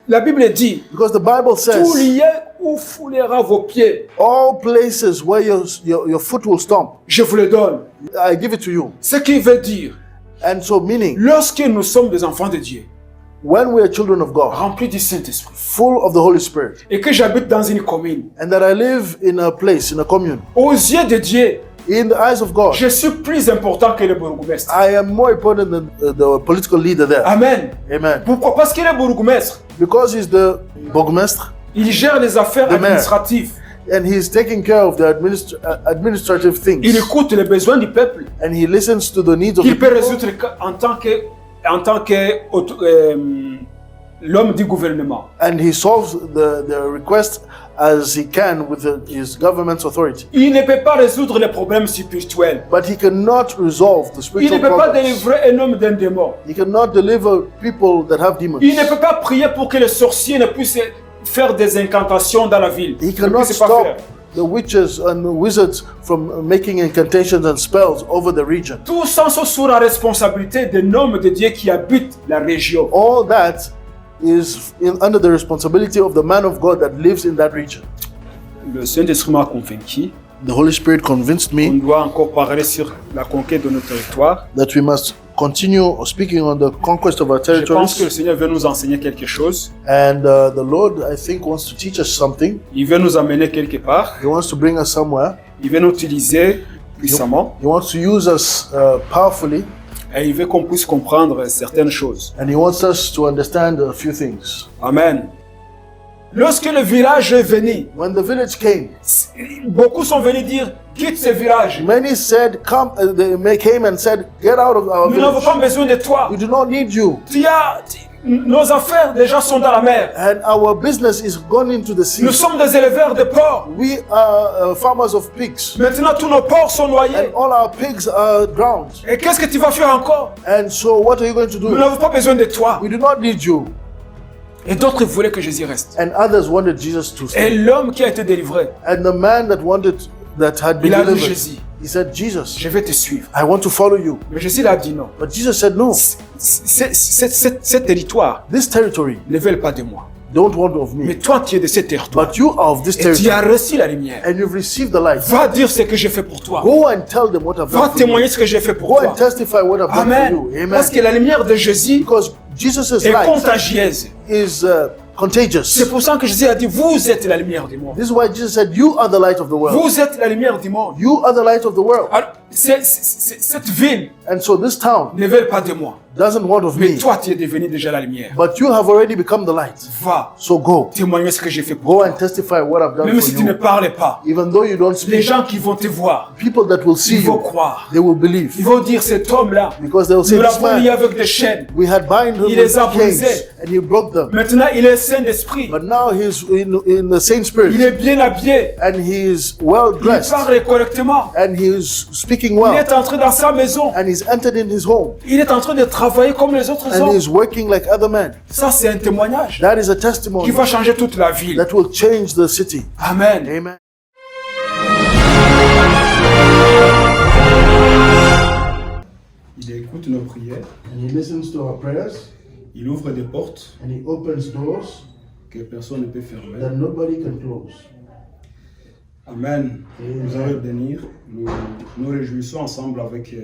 La Bible dit, Because the Bible tout says, lieu où foulera vos pieds, all places where your foot will stomp, je vous le donne. I give it to you. Ce qui veut dire, And so meaning, lorsque nous sommes des enfants de Dieu, when we are children of God, remplis du Saint-Esprit, full of the Holy Spirit, et que j'habite dans une commune, and that I live in a place, in a commune, aux yeux de Dieu, in the eyes of God, je suis plus important que le bourgmestre. I am more important than the political leader there. Amen. Amen. Pourquoi? Parce que le bourgmestre, Because he's the Burgmestre, il gère les affaires The mayor. administratives. and he's taking care of the administrative Il things, écoute les besoins du peuple. and he listens to the needs of the Qu'il peut people, résoudre en tant que l'homme du gouvernement. and he solves the request as he can with his government's authority. Il ne peut pas résoudre les problèmes spirituels. But he cannot resolve the Il spiritual ne peut pas problems. délivrer un homme d'un démon. He cannot deliver people that have demons. Il ne peut pas prier pour que les sorciers ne puissent faire des incantations dans la ville. He Ne cannot puissent pas stop faire. the witches and the wizards from making incantations and spells over the region. Tout ça sont sous la responsabilité d'un homme de Dieu qui habite la région. All that is under the responsibility of the man of God that lives in that region. Le Saint-Esprit m'a convaincu The Holy Spirit convinced qu'on me doit encore parler sur la conquête de nos territoires. that we must continue speaking on the conquest of our Je pense que le territories. Seigneur veut nous enseigner quelque chose. And the Lord, I think, wants to teach us something. Il veut nous amener quelque part. He wants to bring us somewhere. Il veut nous utiliser puissamment. He wants to use us powerfully. Et il veut qu'on puisse comprendre certaines choses. And he wants us to understand a few things. Amen. Lorsque le village est venu, When the village came, beaucoup sont venus dire, quitte ce village. many said, "Come." They came and said, "Get out of our Nous n'avons village. pas besoin de toi. We do not need you, Nos affaires déjà sont dans la mer. and our business is gone into the sea. Nous sommes des éleveurs de porcs. We are farmers of pigs, Maintenant, tous nos porcs sont noyés. and all our pigs are drowned. Et qu'est-ce que tu vas faire encore? And so, what are you going to Nous do? n'avons pas besoin de toi. We do not need you." Et d'autres voulaient que Jésus reste. And others wanted Jesus to Et stay. l'homme qui a été délivré, And the man that had been il a dit delivered, Jésus, he said, "Jesus, je vais te suivre. I want to follow you." Mais Jésus a dit non. But Jesus said, "No, Ce territoire this territory ne veut pas de moi. don't want of Mais me, toi, tu es de ce territoire. but you are of this Et tu as territory, reçu la lumière. and you've received the light. Va dire ce que j'ai fait pour toi. Go and tell them what I've Va done for you. témoigner ce que j'ai fait pour Go toi. and testify what I've done for Amen. you." Amen. Parce que la lumière de Jésus Because Jesus' est light contagieuse. is contagious. C'est pour ça que Jésus a dit, vous êtes la lumière du monde. This is why Jesus said, "You are the light of the world. Vous êtes la lumière du monde. You are the light of the world." Alors, cette ville And so this town ne veut pas de moi. doesn't want of Mais me, toi, tu es devenu déjà la lumière. but you have already become the light. Va So go. témoigner ce que j'ai fait pour Go toi. and testify what I've done Même for si tu ne you. parles pas, Even though you don't les speak, gens qui vont te voir, people that will see ils vont you, croire. they will believe. Ils vont dire, cet homme-là, Because they will say, nous "This l'avons lié man, avec des chaînes. we had bind him Il with les a chains, brisés. and he broke them. Maintenant, il est saint d'esprit. But now he's in the same Il spirit, est bien habillé. and he is well Il dressed, parle correctement. and he is speaking Il well, est entré dans sa maison. and he's entered in his home, Il est en train de travailler comme les autres and hommes. he's working like other men. Ça, c'est un témoignage That is a qui testimony va changer toute la ville. that will change the city. Amen. Amen. Il écoute nos prières. And he listens to our prayers, Il ouvre des portes and he opens doors que personne ne peut fermer. that nobody can close. Amen. Nous allons bénir. Nous réjouissons ensemble avec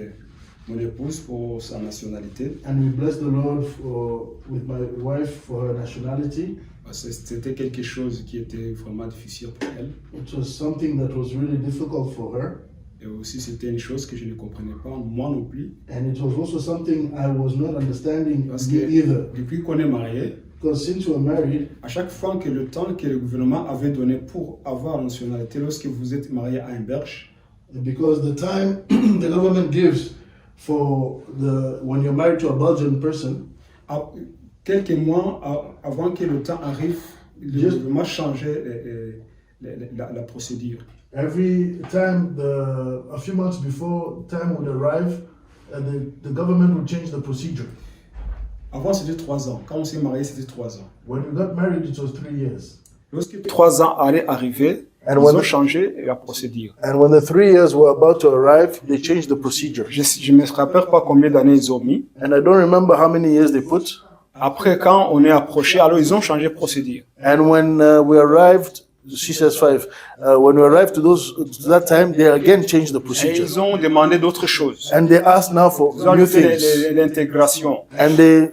mon épouse pour sa nationalité. And we bless the Lord with my wife for her nationality. Parce que c'était quelque chose qui était vraiment difficile pour elle. It was something that was really difficult for her. Et aussi, c'était une chose que je ne comprenais pas, moi non plus. And it was also something I was not understanding Parce me que either. depuis qu'on est mariés, Because since we're married, à chaque fois que le temps que le gouvernement avait donné pour avoir la nationalité, lorsque vous êtes marié à un Belge, because the time the government gives for when you're married to a Belgian person, quelques mois avant que le temps arrive, le gouvernement changeait la procédure. every time, a few months before time would arrive, the government would change the procedure. Avant, c'était 3 ans. Quand on s'est marié, c'était 3 ans. When we got married, it was 3 years. Lorsque 3 ans allaient arriver, ils ont changé la procédure. And when the 3 years were about to arrive, they changed the procedure. Je ne me rappelle pas combien d'années ils ont mis. And I don't remember how many years they put. Après, quand on est approché, alors ils ont changé de procédure. And when we arrived, she says 5, when we arrived to that time, they again changed the Et procedure. ils ont demandé d'autres choses. And they asked now for Ils ont new ajouté things. l'intégration. And they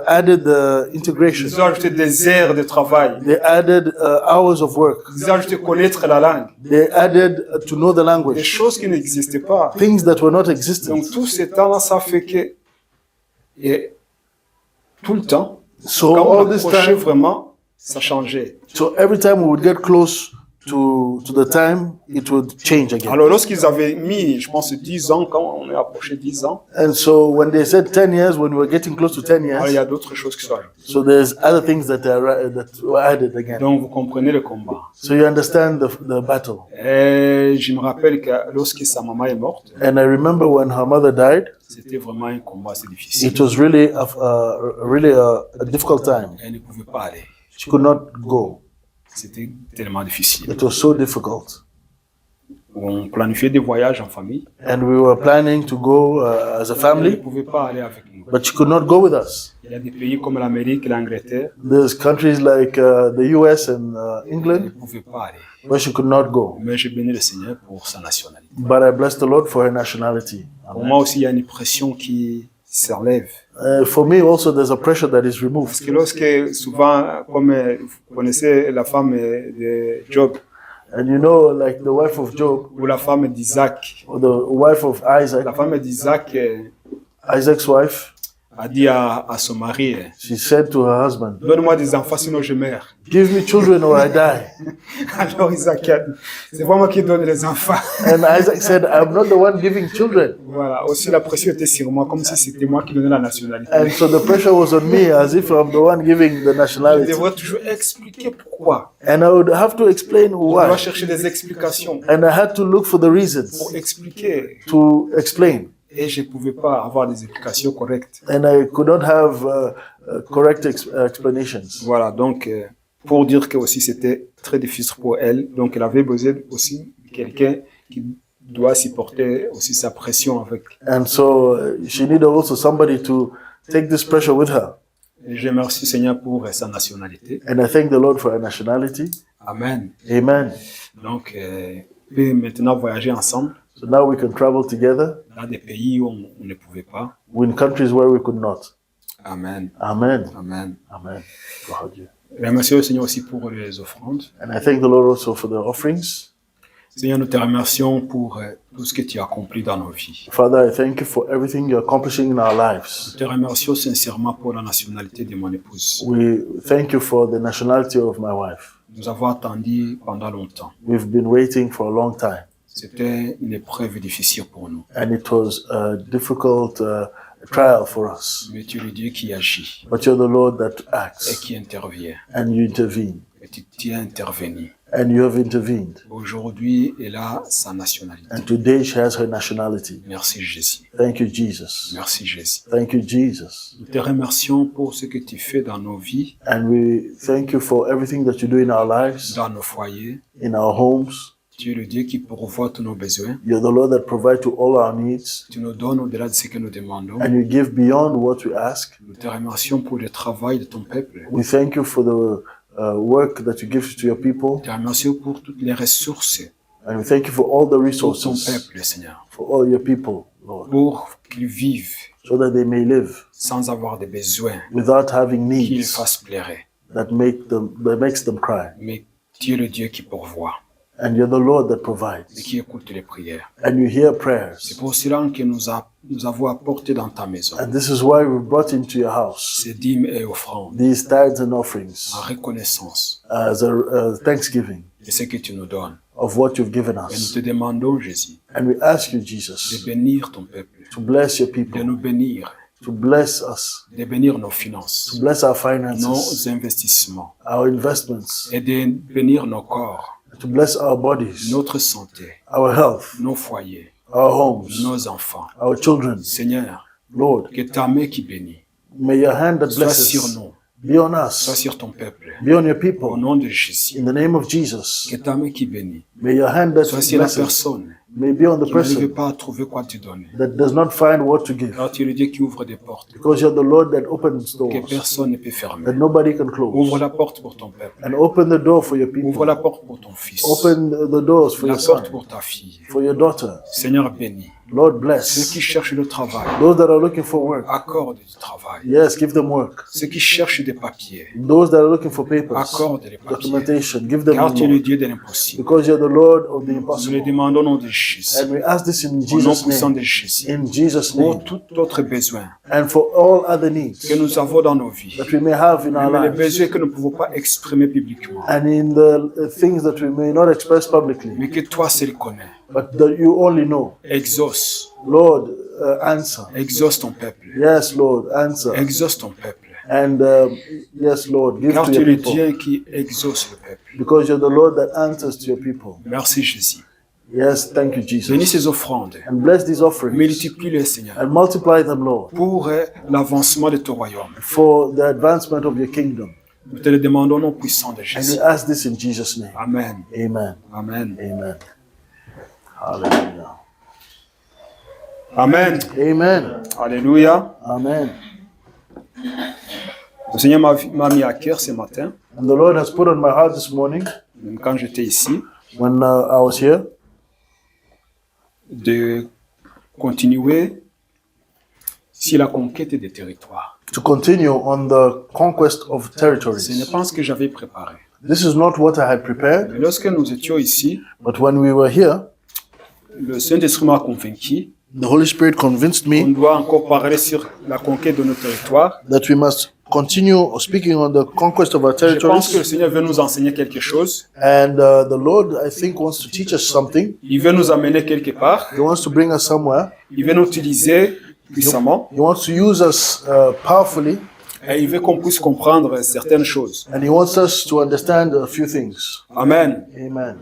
added the integration. Ils ont ajouté des heures de travail. They added hours of work. Ils ont ajouté connaître la langue. They added to know the Des language. choses qui n'existaient pas. Things that were not existent. Donc tout ce temps-là, ça fait que et tout le temps, So quand on all this approchait time, vraiment, ça changeait. so every time we would get close to the time, it would change again. Alors lorsqu'ils avaient mis, je pense, 10 ans, quand on est approché 10 ans, And so when they said 10 years, when we were getting close to 10 alors il y years, a d'autres choses qui sont ajoutées. so there's other things that were added again. Donc vous comprenez le combat. So you understand the battle. Et je me rappelle que lorsque sa maman est morte, And I remember when her mother died, c'était vraiment un combat assez difficile. it was really a difficult time. Elle ne pouvait pas aller. She could not go. C'était tellement difficile. It was so difficult. On planifiait des voyages en famille. And we were planning to go as a Elle ne family, pouvait pas aller avec nous. but she could not go with us. Il y a des pays comme l'Amérique, l'Angleterre, There's countries like the US and elle ne England pouvait pas aller. where she could not go. Mais je bénis le Seigneur pour sa nationalité. But I bless the Lord for her nationality. Pour moi aussi, il y a une pression qui s'enlève. For me also, there's a pressure that is Parce removed. que lorsque, souvent, comme vous connaissez la femme de Job, And you know, like the wife of Job, ou la femme d'Isaac, or the wife of Isaac, la femme d'Isaac Isaac's wife, a dit à son mari, she said to her husband, donne-moi des enfants sinon je meurs. "Give me children or I die." Alors Isaac a dit, c'est pas moi qui donne les enfants. And Isaac said, "I'm not the one giving children." Voilà, aussi la pression était sur moi, comme si c'était moi qui donnais la nationalité. And so the pressure was on me as if I'm the one giving the Je nationality. devrais toujours expliquer pourquoi. And I would have to explain Je dois why. chercher des explications And I had to look for the reasons pour expliquer. to explain. Et je ne pouvais pas avoir des explications correctes. And I could not have correct explanations. Voilà, donc pour dire que aussi c'était très difficile pour elle. Donc elle avait besoin aussi de quelqu'un qui doit supporter aussi sa pression avec. And so she needed also somebody to take this pressure with her. Et je remercie Seigneur pour sa nationalité. And I thank the Lord for her nationality. Amen. Amen. Donc on peut maintenant voyager ensemble So now we can travel together dans des pays où on ne pouvait pas. in countries where we could not. Amen. Amen. Amen. Amen. Gloire à Dieu. Je remercie le Seigneur aussi pour les offrandes. And I thank the Lord also for the offerings. Seigneur, nous te remercions pour tout ce que tu as accompli dans nos vies. Father, I thank you for everything you're accomplishing in our lives. Nous te remercions sincèrement pour la nationalité de mon épouse. We thank you for the nationality of my wife. Nous avons attendu pendant longtemps. We've been waiting for a long time. C'était une épreuve difficile pour nous. And it was a difficult trial for us. Mais tu es le Dieu qui agit But you're the Lord that et acts, qui intervient. and you intervene. Et tu es intervenu. And you have intervened. Aujourd'hui, elle a sa nationalité. And today she has her nationality. Merci Jésus. Thank you, Jesus. Merci Jésus. Thank you, Jesus. Nous te remercions pour ce que tu fais dans nos vies, And we thank you for everything that you do in our lives, dans nos foyers. in our homes. Tu es le Dieu qui pourvoit tous nos besoins. You're the Lord that provides to all our needs. Tu nous donnes au-delà de ce que nous demandons. And you give beyond what we ask. Nous te remercions pour le travail de ton peuple. We thank you for the work that you give to your people. Nous te remercions pour toutes les ressources And we thank you for all the pour ton resources peuple, Seigneur. for all your people, Lord, Pour qu'ils vivent so that they may live sans avoir de besoins, without having qu'ils needs fassent pleurer. that makes them cry. Mais tu es le Dieu qui pourvoit And you're the Lord that et provides. qui écoute les prières. And you hear C'est prayers. pour cela que nous avons apporté dans ta maison And this is why we brought into your house ces dîmes et offrandes these tithes and offerings en reconnaissance as a thanksgiving de ce que tu nous donnes. of what you've given Et nous us. te demandons, Jésus, And we ask you, de Jesus, bénir ton peuple, to bless your de people, nous bénir, to bless us, de bénir nos to finances, bless our nos finances, investissements, our investments, et de bénir nos corps, to bless our bodies, notre santé, our health, nos foyers, our homes, nos enfants. our children. Seigneur, Lord, que ta main qui bénit may your hand that soit sur blesses nous, be on soit us, sur ton peuple. be on your Au people. nom de Jésus, In the name of Jesus, que ta main qui bénit may your hand that soit sur la blesses personne may be on the qui n'arrive person pas à trouver quoi te donner. that does not find what to give. Alors tu es le Dieu qui ouvre des portes Because you're the Lord that opens que doors personne ne peut fermer. that nobody can Ouvre close. la porte pour ton peuple. And open the door for your Ouvre people. la porte pour ton fils. Open the doors for La your son, porte pour ta fille. for your daughter. Seigneur béni. Lord Ceux bless. qui cherchent le travail, Those that are looking for work, accorde du travail. yes, give them work. Ceux qui cherchent des papiers, Those that are looking for papers, accorde les papiers. documentation, give them Car tu es le more. Dieu de l'impossible. Because you're the Lord of the Nous le impossible. demandons au nom de Jésus. And we ask this in Au nom Jesus' puissant name. de Jésus. In Jesus' Pour name. tout autre besoin And for all other needs que nous avons dans nos vies. that we may have in our Mais les lives. besoins que nous ne pouvons pas exprimer publiquement. And in the things that we may not express publicly, Mais que toi seul connais. but that you only know. Exauce. Lord, answer. Exauce ton peuple. Yes, Lord, answer. Exauce ton peuple. And yes, Lord, give Car to tu es your le people. Dieu qui exauce le peuple. Because you're the Lord that answers to your people. Merci Jésus. Yes, thank you, Bénis Jesus. ces offrandes. And bless these offerings Multiplie-les, Seigneur. and multiply them, Lord, Pour l'avancement de ton royaume. for the advancement of your kingdom. Nous te le demandons au nom puissant de And Jésus. we ask this in Jesus' name. Amen. Amen. Amen. Amen. Hallelujah. Amen. Amen. Alléluia. Amen. Le Seigneur m'a mis à cœur ce matin, And the Lord has put on my heart this morning, même quand j'étais ici, when I was here, de continuer sur la conquête des territoires. to continue on the conquest of Ce n'est territories. pas ce que j'avais préparé. This is not what I had prepared, Mais lorsque nous étions ici, but when we were here, le Saint-Esprit m'a convaincu the Holy Spirit convinced qu'on me doit encore parler sur la conquête de nos territoires. that we must continue speaking on the conquest of our Je pense que le territories. Seigneur veut nous enseigner quelque chose. And the Lord, I think, wants to teach us something. Il veut nous amener quelque part. He wants to bring us somewhere. Il veut nous utiliser puissamment. He wants to use us powerfully. Et il veut qu'on puisse comprendre certaines choses. And He wants us to understand a few things. Amen. Amen.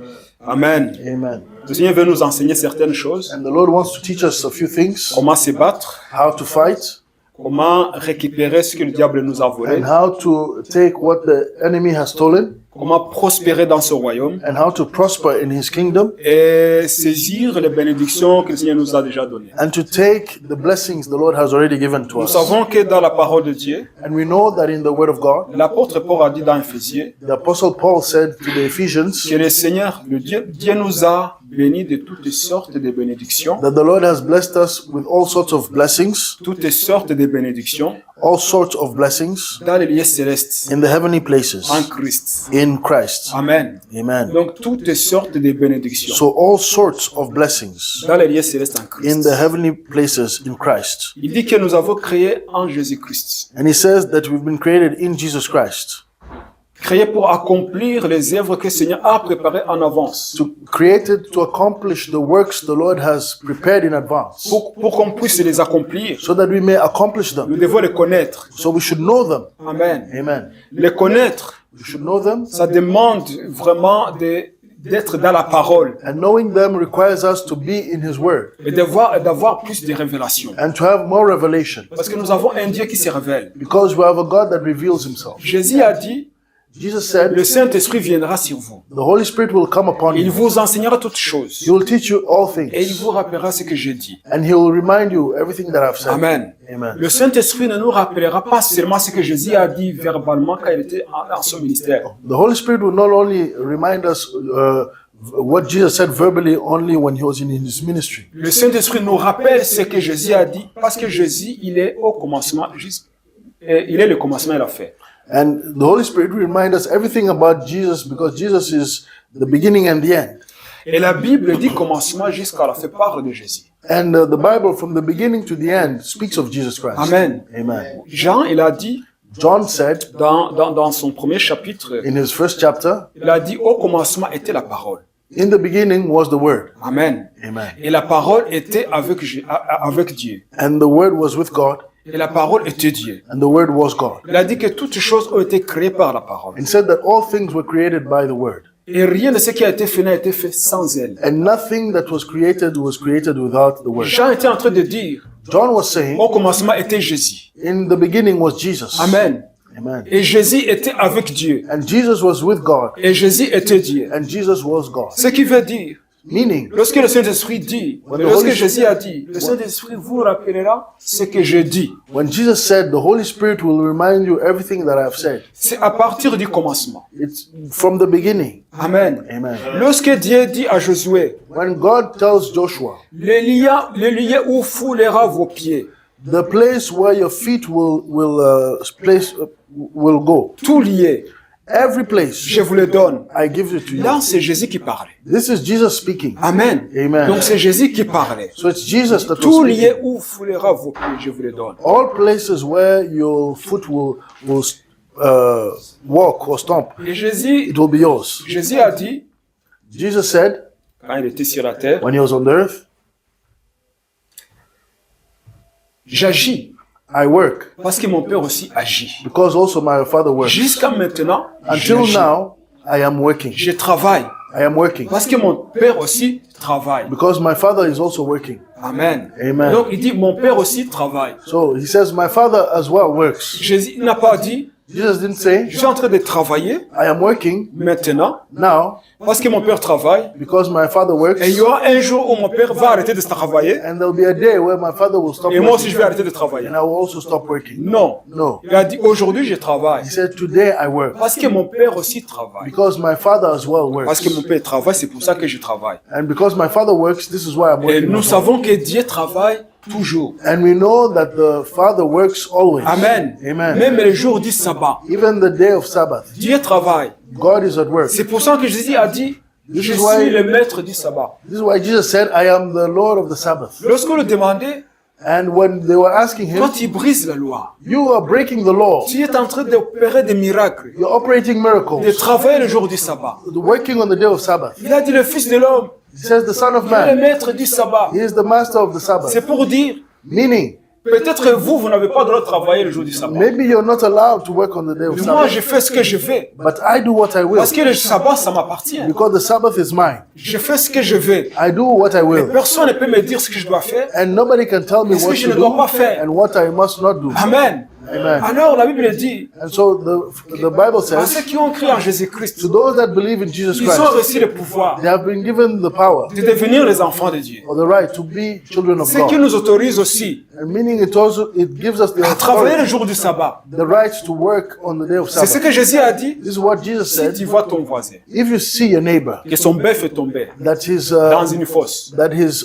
Amen. Amen. Le Seigneur veut nous enseigner certaines choses. And the Lord wants to teach us a few things. Comment se battre. How to fight. Comment récupérer ce que le diable nous a volé. And how to take what the enemy has stolen. Comment prospérer dans ce royaume. And how to prosper in His kingdom. Et saisir les bénédictions que le Seigneur nous a déjà données. And to take the blessings the Lord has already given to Nous us. savons que dans la parole de Dieu, And we know that in the Word of God, l'apôtre Paul a dit dans Éphésiens the Apostle Paul said to the Ephesians que le Seigneur, le Dieu nous a bénis de toutes sortes de bénédictions, that the Lord has blessed us with all sorts of blessings, toutes sortes de bénédictions all sorts of blessings dans les lieux célestes, in the heavenly places, en Christ. in Christ. Amen. Amen. Donc toutes sortes de bénédictions So all sorts of blessings dans les lieux célestes en in Christ. the heavenly places in Christ. Il dit que nous avons créé en Jésus-Christ, And He says that we've been created in Jesus Christ, créé pour accomplir les œuvres que le Seigneur a préparées en avance, created to accomplish the works the Lord has prepared in advance, pour qu'on puisse les accomplir. so that we may accomplish Nous them. devons les connaître. So we should know them. Amen. Amen. Les connaître, We should know them. ça demande vraiment d'être dans la parole And knowing them requires us to be in His Word et d'avoir plus de révélations. and to have more revelation, Parce que nous avons un Dieu qui se révèle. because we have a God that reveals Himself. Jésus a dit, Jesus said, le Saint-Esprit viendra sur vous. the Holy Spirit will come upon Il you. vous enseignera toutes choses. He will teach you all Et il things. vous rappellera ce que j'ai dit. And He will remind you everything that I've said. Amen. Amen. Le Saint-Esprit ne nous rappellera pas seulement ce que Jésus a dit verbalement quand il était en son ministère. The Holy Spirit will not only remind us what Jesus said verbally only when He was in His ministry. Le Saint-Esprit nous rappelle ce que Jésus a dit parce que Jésus, il est au commencement, il est le commencement et la fin. And the Holy Spirit will remind us everything about Jesus, because Jesus is the beginning and the end. Et la Bible dit commencement jusqu'à la fin parle de Jésus. And the Bible, from the beginning to the end, speaks of Jesus Christ. Amen. Amen. Jean, il a dit John said dans son premier chapitre, in his first chapter, il a dit au commencement était la parole. in the beginning was the Word. Amen. Amen. Et la parole était avec Dieu. And the Word was with God, Et la parole était Dieu. and the Word was God. Il a dit que toutes choses ont été créées par la parole. And said that all things were created by the Word. Et rien de ce qui a été fait n'a été fait sans elle. And nothing that was created without the Word. Jean était en train de dire, John was saying, au commencement était Jésus. in the beginning was Jesus. Amen. Amen. Et Jésus était avec Dieu. And Jesus was with God. Et Jésus était Dieu. And Jesus was God. Ce qui veut dire Meaning, Lorsque le Saint-Esprit dit, lorsque Jésus a dit, le Saint-Esprit vous rappellera ce que je dis. when Jesus said, the Holy Spirit will remind you everything that I have said. C'est à partir du commencement. It's from the beginning. Amen. Amen. Lorsque Dieu dit à Josué, When God tells Joshua, le lieu où foulera vos pieds, the place where your feet will go, tout lié, every place, je vous le donne. I give it to you. Là, c'est Jésus qui parlait. This is Jesus speaking. Amen. Amen. Donc c'est Jésus qui parlait. So it's Jesus that Tout was lieu speaking. où foulera vos pieds, je vous le donne. All places where your foot will walk or stomp, Et Jésus it will be yours. a dit, Jesus said, quand il était sur la terre, when he was on the earth, j'agis I work parce que mon Père aussi agit. because also my Father works. Jusqu'à maintenant, Until j'agis. now, I am working. Je travaille I am working parce que mon Père aussi travaille. because my Father is also working. Amen. Amen. Donc il dit, mon Père aussi travaille. So he says, my Father as well works. Jésus n'a pas dit, Jesus didn't say, je suis en train de travailler I am working maintenant now parce que mon Père travaille. because my Father works, Et il y aura un jour où mon Père va arrêter de travailler and there'll be a day where my Father will stop et moi aussi je working, vais arrêter de travailler. and I will also stop working. Non. No. Il a dit, aujourd'hui je travaille He said, today I work parce que mon Père aussi travaille. because my Father as well Parce works. que mon Père travaille, c'est pour ça que je travaille. And because my Father works, this is why I'm Et working. nous as well. savons que Dieu travaille toujours. And we know that the Father works always. Amen. Amen. Même le jour du sabbat, Even the day of Sabbath, Dieu travaille. God is at work. C'est pour ça que Jésus a dit, je is suis why- le maître du sabbat. This is why Jesus said, I am the Lord of the Sabbath. Lorsqu'on le demandait, And when they were asking him, toi tu brises la loi. you are breaking the law. Tu es en train d'opérer des miracles, You're operating de miracles. travailler le jour du sabbat. Working on the day of Sabbath. Il a dit le Fils de l'homme, He says the Son of il est le Man. maître du sabbat. He is the master of the Sabbath. C'est pour dire, Meaning, peut-être vous, vous n'avez pas le droit de travailler le jour du sabbat. maybe you're not allowed to work on the day of Mais moi, Sabbath. je fais ce que je veux. But I do what I will. Parce que le sabbat, ça m'appartient. Because the Sabbath is mine. Je fais ce que je veux. I do what I will. Personne ne peut me dire ce que je dois faire. And nobody can tell me Ce what que je to ne dois do pas faire. and what I must not do. Amen. Amen. Alors la Bible dit, And so the Bible à says, ceux qui ont cru en Jésus-Christ, to those that believe in Jesus ils ont Christ, reçu le pouvoir they have been given the power de devenir les enfants de Dieu. or the right to be children of Ce qui God. nous autorise aussi And meaning it gives us the à travailler le authority, jour du sabbat. the right to work on the day of C'est ce Sabbath. que Jésus a dit. This is what Jesus Si said. tu vois ton voisin, If you see your neighbor que son bœuf est tombé that his dans une fosse,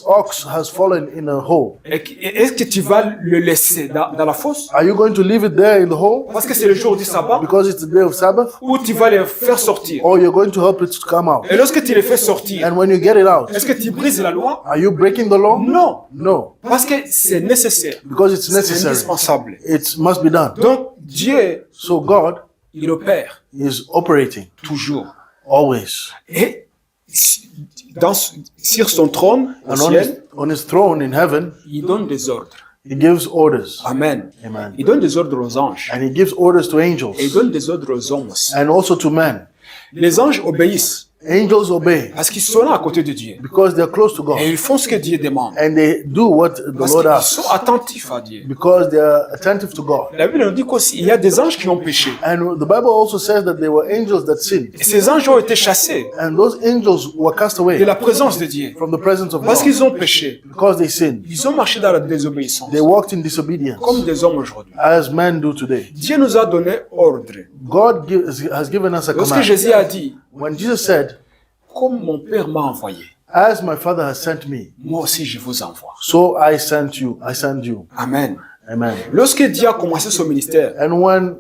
ox has fallen in a hole, est-ce que tu vas le laisser dans la fosse? are you going to leave it there in the hole Parce que c'est le jour du sabbat, because it's the day of Sabbath, ou tu vas le faire sortir? or you're going to help it to come out? Et lorsque tu le fais sortir, And when you get it out, est-ce que tu brises la loi? are you breaking the law? Non, No, parce que c'est nécessaire, because it's c'est necessary. indispensable. It must be done. Donc Dieu, So God il opère is operating toujours. always. Et sur son trône au And ciel, on his throne in heaven, il donne des ordres. he gives orders. Amen. Amen. Il donne des ordres aux anges. And he gives orders to Et il angels donne des ordres aux hommes aussi. and also to men. Les anges obéissent Angels obey parce qu'ils sont là à côté de Dieu. because they're close to God. Et ils font ce que Dieu demande. And they do what the Parce Lord qu'ils asks sont attentifs à Dieu. because they are attentive to God. La Bible nous dit qu'aussi, il y a des anges qui ont péché. And the Bible also says that there were angels that sinned. Et ces anges ont été chassés And those angels were cast de away la présence de Dieu. from the presence of Parce God qu'ils ont péché. because they sinned. Ils ont marché dans la désobéissance. They walked in disobedience Comme des hommes aujourd'hui. as men do today. Dieu nous a donné ordre. God has given us a Lorsque command. Jésus a dit, When Jesus said, comme mon Père m'a envoyé, as my Father has sent me, moi aussi je vous envoie. so I send you. Amen. Amen. Lorsque Dieu a commencé son ministère, And when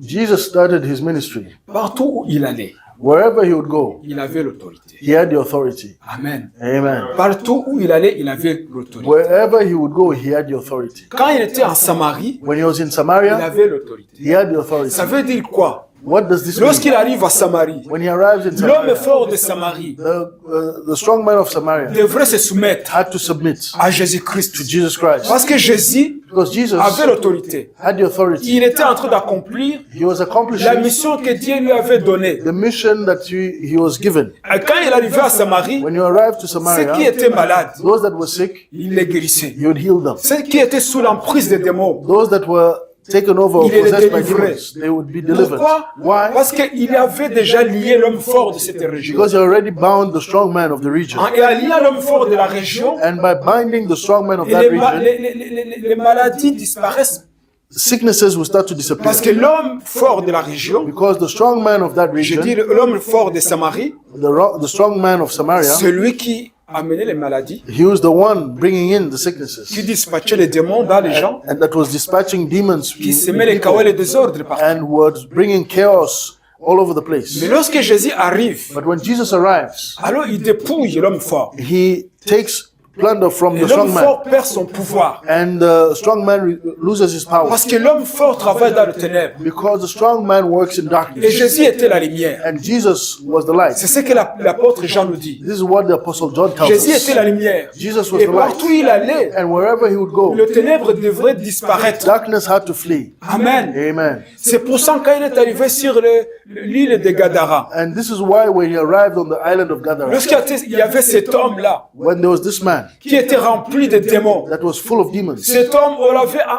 Jesus started his ministry, partout où il allait, wherever he would go, il avait l'autorité. he had the authority. Amen. Amen. Partout où il allait, il avait l'autorité. Wherever he would go, he had the authority. Quand il était en Samarie, When he was in il Samaria, avait l'autorité. he had the authority. Ça veut dire quoi? What does this mean? Lorsqu'il arrive à Samarie, When he arrives in l'homme Samaria, fort de Samarie the strong man of Samaria devrait se soumettre had to submit à Jésus-Christ. to Jesus Christ Parce que Jésus because Jesus avait l'autorité. had the authority. Il était en train d'accomplir He was la accomplishing mission que Dieu lui avait donnée. the mission that he was given. Et quand il arrivait à Samarie, When you arrive to ceux qui Samaria, étaient malades, those that were sick, il les guérissait. he would heal them. Ceux qui étaient sous l'emprise des démons, Those that were taken over or Il est possessed by délivré. demons, they would be delivered. Pourquoi? Why? Parce qu'il avait déjà lié l'homme fort de cette région. Because he already bound the strong man of the region. Et en liant l'homme fort de la région, And by binding the strong man of et that region, les maladies disparaissent. sicknesses will start to disappear. Parce que l'homme fort de la région, Because the strong man of that je region, dis l'homme fort de Samarie, the strong man of Samaria, celui qui amenait les maladies, he was the one bringing in the sicknesses. qui dispatchait les démons dans les gens, And that was dispatching demons qui semait les chaos et les désordres partout. and was bringing chaos all over the place. Mais lorsque Jésus arrive, But when Jesus arrives, alors il dépouille l'homme fort. he takes plunder from Et the l'homme strong man. fort perd son pouvoir. And the strong man loses his power. Parce que l'homme fort travaille dans le ténèbre. Because the strong man works in Et darkness. Jésus était la lumière. And Jesus was the light. C'est ce que l'apôtre Jean nous dit. This is what the apostle John tells Jésus us. était la lumière. Jesus was Et the light. partout où il allait, And wherever he would go, le ténèbre devrait disparaître. darkness had to flee. Amen. Amen. C'est pour ça quand il est arrivé sur l'île de Gadara, And this is why when he arrived on the island of Gadara, lorsqu'il y avait cet homme-là when there was this man qui était rempli de démons, that was full of demons, cet homme,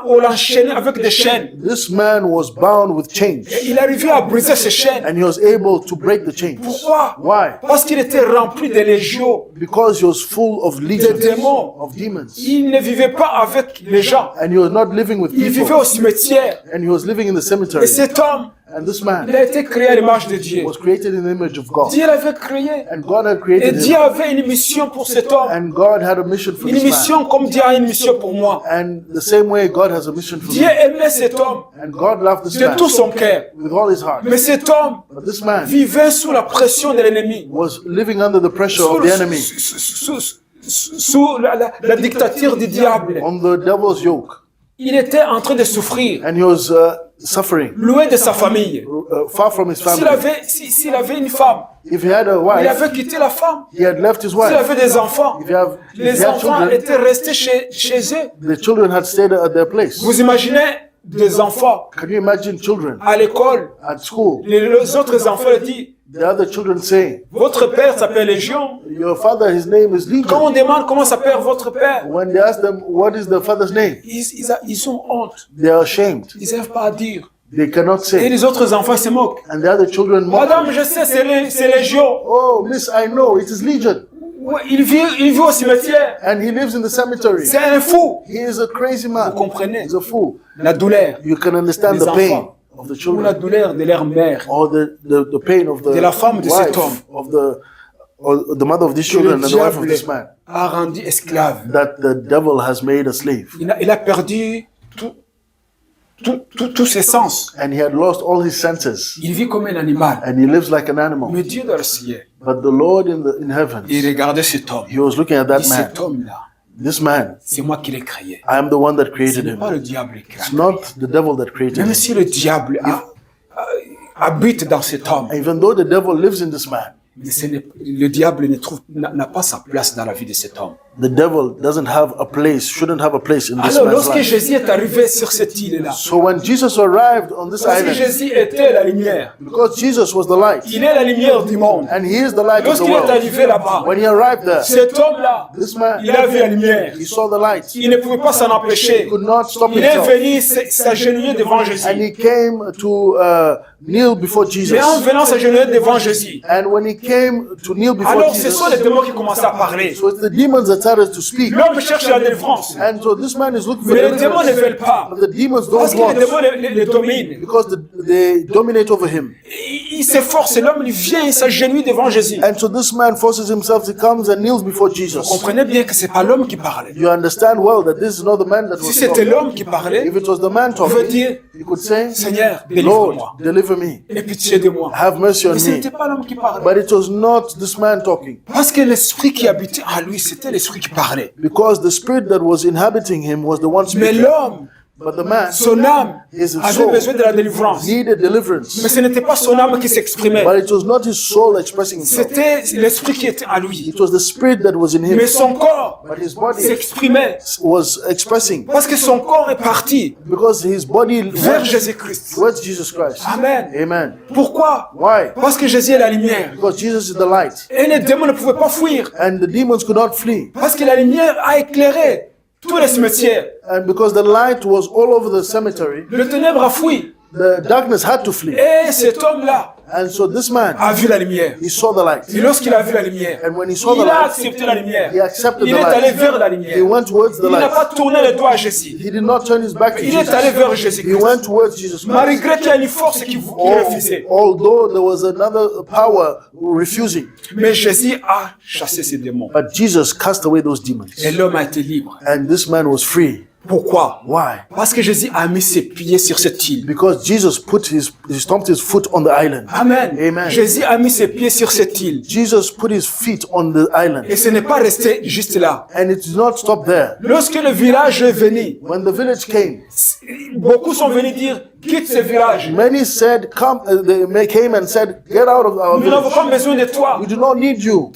on l'enchaînait avec des chaînes. this man was bound with chains. Et il arrivait à briser ces chaînes. And he was able to break the chains. Pourquoi? Why? Parce qu'il était rempli de légions. Because he was full of legions démons. of demons. Il ne vivait pas avec les gens. And he was not living with Il vivait people. au cimetière. And he was living in the cemetery. Et cet homme, And this il man a été créé à l'image de Dieu. was created in the image of God. Dieu l'avait créé. And God had Et created Dieu him. avait une mission pour cet homme. And God had a mission for Une this man. mission comme Dieu a une mission pour moi. And the same way God has a mission for Dieu me. aimait cet homme And God loved this de man tout son cœur. with all his heart. Mais cet homme But this man vivait sous la pression de l'ennemi. was living under the pressure of the enemy, Sous la dictature du diable. on the devil's yoke. Il était en train de souffrir, And he was suffering loin de sa famille. far from his family. S'il avait une femme, If he had a il wife, avait quitté la femme. he had left his S'il wife. avait des enfants, If he les had enfants children, étaient restés chez eux. the children had stayed at their place. Vous imaginez des enfants Can you imagine children à l'école, at school, les autres enfants disent, the other children saying, votre père s'appelle Légion. your father, his name is Quand on Legion. demande comment s'appelle votre père, When they ask them, what is the father's name? ils ont honte. They are ashamed. Ils ne savent pas dire. They cannot Et say. les autres enfants se moquent. And the other children mock. Madame, je sais, c'est Légion. Oh, miss, I know, it is Legion. Ouais, il vit au cimetière. And he lives in the cemetery. C'est un fou. He is a crazy man. Vous comprenez? He's a fool. La douleur. You can understand Les the pain enfants. of the Ou la children. douleur de leur mère. Or the pain of the De la femme de wife cet homme. of the mother of these Que le children and the wife of diable this man. a rendu esclave. That the devil has made a slave. Il a perdu tous ses sens. And he had lost all his senses. Il vit comme un animal. And he lives like an animal. Mais Dieu dans le ciel, But the Lord in heaven, il regardait cet homme. he was looking at Il that dit, man. cet homme-là, This man, c'est moi qui l'ai créé. I am the one that Ce created n'est him. pas le diable qui l'a It's créé. not the devil that created Même him. si le diable habite dans cet homme, Even though the devil lives in this man, mais le diable n'a pas sa place dans la vie de cet homme. the devil doesn't have a place, shouldn't have a place in this Alors, man's lorsque life. Jésus est arrivé sur cette île-là, So when Jesus arrived on this parce que island, Jésus était la lumière, because Jesus was the light, il est la lumière du monde. and he is the light of the Lorsqu'il est world, arrivé là-bas, when he arrived there, cet homme-là, this man, il a vu la lumière. he saw the light. Il ne pouvait pas s'en empêcher. He could not stop Il est himself. venu s'agenouiller devant Jésus. And he came to kneel before Jesus. Mais en venant s'agenouiller devant Jésus, And when he came to kneel before alors ce Jesus, sont les démons qui commençaient à parler. so it's the demons that started to speak. L'homme cherche la délivrance. And so this man is looking for Mais les démons ne deliverance. veulent pas. But the demons Parce don't que les démons want, les dominent. because they dominate over him. Il s'efforce, l'homme il vient, il s'agenouille devant Jésus. And so this man forces himself, he comes and kneels before Vous Jesus. comprenez bien que c'est pas l'homme qui parlait. You understand well that this is not the man that Si was c'était talking. l'homme qui parlait, If it was the man il veut talking, dire, he could say, Seigneur, délivre-moi. Lord, deliver me. Aie pitié de moi. Have mercy on Mais ce me. n'était pas l'homme qui parlait. But it was not this man talking. Parce que l'esprit qui habitait en lui, c'était l'esprit qui parlait. Because the spirit that was inhabiting him was the one Mais speaking. l'homme, But the man, son âme, his avait soul, besoin de la délivrance. needed Mais deliverance. ce n'était pas son âme qui s'exprimait. But it was not his soul expressing himself. C'était l'esprit qui était en lui. It was the spirit that was in him. Mais son corps But his body s'exprimait. was expressing. Parce que son corps est parti Because his body vers went Jésus-Christ. towards Jesus Christ. Amen. Amen. Pourquoi? Why? Parce que Jésus est la lumière. Because Jesus is the light. Et les démons ne pouvaient pas fuir. And the demons could not flee. Parce que la lumière a éclairé tous les cimetières. And because the light was all over the cemetery, Le ténèbre a fui. the darkness had to flee. Et cet homme-là And so this man, a vu la lumière. he saw the light. Et lorsqu'il a vu la lumière, And when he saw the il a light, accepté la lumière. he accepted Il the est allé light. vers la He lumière. went towards the Il n'a light. pas tourné le doigt à Jésus. He did not turn his back to Il est allé Jesus. vers Jésus He Christ. went towards Jesus Christ. Malgré qu'il y a une force qui refusait. Although there was another power refusing. Mais Jésus a chassé ces démons. But Jesus cast away those demons. Et l'homme a été libre. And this man was free. Pourquoi? Why? Parce que Jésus a mis ses pieds sur cette île. Because Jesus he stomped his foot on the island. Amen. Amen. Jésus a mis ses pieds sur cette île. Jesus put his feet on the island. Et ce n'est pas resté juste là. And it did not stop there. Lorsque le village est venu, When the village came, beaucoup sont venus dire, quitte ce village. many said, come, they came and said, get out of our Nous n'avons village. pas besoin de toi. We do not need you.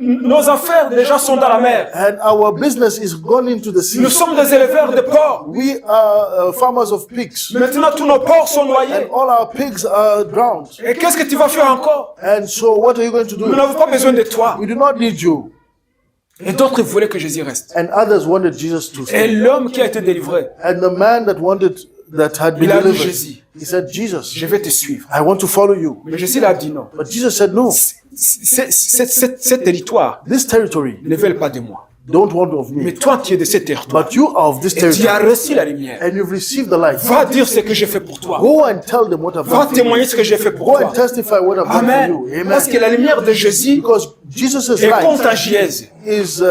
Nos affaires déjà sont dans la mer. And our business is gone into the sea. Nous sommes des éleveurs de porcs. We are farmers of pigs. Maintenant, tous nos porcs sont noyés. And all our pigs are drowned. Et qu'est-ce que tu vas faire encore? And so what are you going to Nous do? n'avons pas besoin de toi. We do not need you. Et d'autres voulaient que Jésus reste. And others wanted Jesus to Et stay. l'homme qui a été délivré, And the man that had been il a dit delivered, Jésus, he said, Jesus, je vais te suivre. I want to follow you. Mais Jésus a dit non. But Jesus said, no, Ce territoire this territory ne veut pas de moi. don't want of Mais me. toi, tu es de ce territoire. But you are of this Et tu as territory. reçu la lumière. And you've received the light. Va dire ce que j'ai fait pour toi. Go and tell them what I've Va done for you. témoigner ce que j'ai fait pour Go toi. and testify what I've done Amen. for you. Parce que Amen. la lumière de Jésus Because Jesus' est light contagieuse. is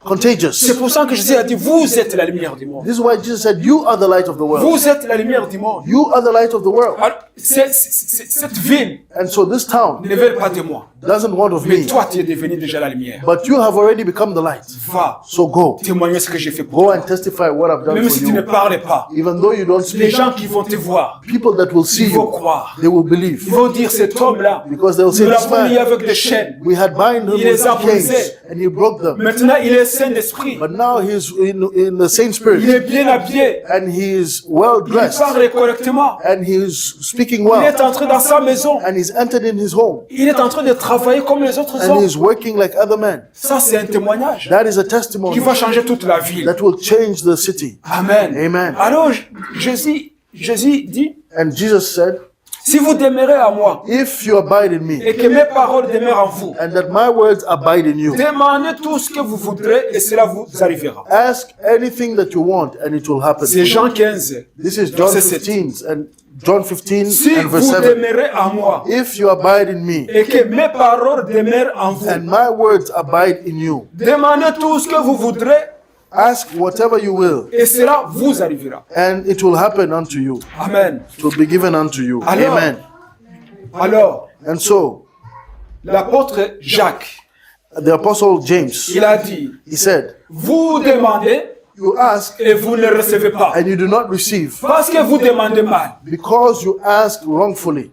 contagious. C'est pour ça que Jésus a dit, vous êtes la lumière du monde. This is why Jesus said, you are the light of the world. Vous êtes la lumière du monde. You are the light of the world. Alors, cette ville And so this town ne veut pas de moi. doesn't want of Mais me. toi, tu es devenu déjà la lumière. But you have already become the light. Va So go. témoigner ce que j'ai fait pour Go toi. and testify what I've done Même for si tu ne you. parles pas, Even though you don't les speak, gens qui vont te voir, people that will see ils vont you, croire. they will believe. Ils vont dire, cet homme-là, Because they will say, nous this l'avons mis man, avec des chaînes. we had bind him Il les with a chains brisés. and he broke them. Maintenant, il est saint d'esprit. But now he's in the same Il spirit est bien habillé. and he is well Il dressed parle correctement. and he is speaking Il well est entré dans sa maison. and he's entered in his home Il est en train de travailler comme les autres and hommes. he's working like other men. Ça, c'est un témoignage That is a qui testimony va changer toute la ville. that will change the city. Amen. Amen. Alors, Jésus dit, And Jesus said, si vous demeurez à moi if you abide in me et que mes paroles demeurent en vous, and that my words abide in you, demandez tout ce que vous voudrez et cela vous arrivera. ask anything that you want and it will happen. C'est Jean 15. This is John Verset 15 and John 15 Si and verse vous 7. demeurez à moi If you abide in me et que mes paroles demeurent en vous, and my words abide in you, demandez tout ce que vous voudrez ask whatever you will et cela vous arrivera. and it will happen unto you. Amen. It will be given unto you. Alors, Amen. Alors, And so l'apôtre Jacques, the apostle James, il a dit, he said, vous demandez you ask et vous ne recevez pas. and you do not receive Parce que vous demandez mal. because you ask wrongfully.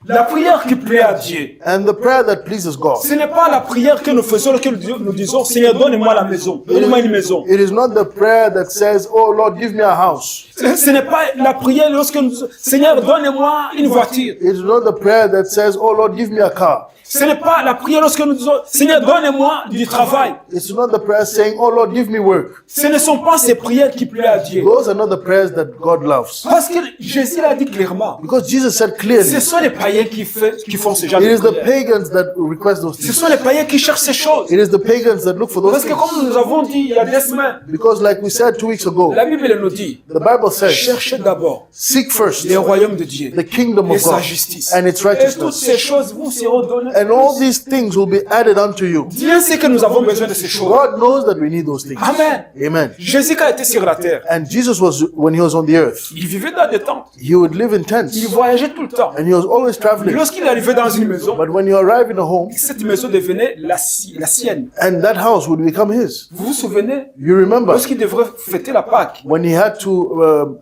La prière qui plaît à Dieu, And the prayer that pleases God, ce n'est pas la prière que nous faisons lorsque nous disons, Seigneur, donne-moi la maison, donne-moi une maison. it is not the prayer that says, oh Lord, give me a house. Ce n'est pas la prière lorsque nous disons, Seigneur, donne-moi une voiture. It is not the prayer that says, oh Lord, give me a car. Ce n'est pas la prière lorsque nous disons, Seigneur, donne-moi du travail. It's not the prayer saying, oh Lord, give me work. Ce ne sont pas ces prières qui plaisent à Dieu. Those are not the prayers that God loves. Parce que Jésus l'a dit clairement. Because Jesus said clearly, Ce sont les païens qui font ce genre it de is the prière. pagans that request those Ce things. sont les païens qui cherchent ces choses. It is the pagans that look for those Parce que things. comme nous avons dit il y a des semaines, Because like we said 2 weeks ago, la Bible nous dit, the Bible says, cherchez d'abord seek first le royaume de Dieu the kingdom et of sa God justice. and its Et toutes righteousness. ces choses vous seront données. And all these things will be added unto you. Dieu sait que nous avons besoin de ces choses. God knows that we need those things. Amen. Amen. Jésus qui a été sur la terre, And Jesus was, when he was on the earth, il vivait dans des tentes. he would live in tents. Il voyageait tout le temps. And he was always traveling. Lorsqu'il arrivait dans une maison, But when you arrive in a home, cette maison devenait la sienne. and that house would become his. Vous vous souvenez, You remember lorsqu'il devrait fêter la Pâque, when he had to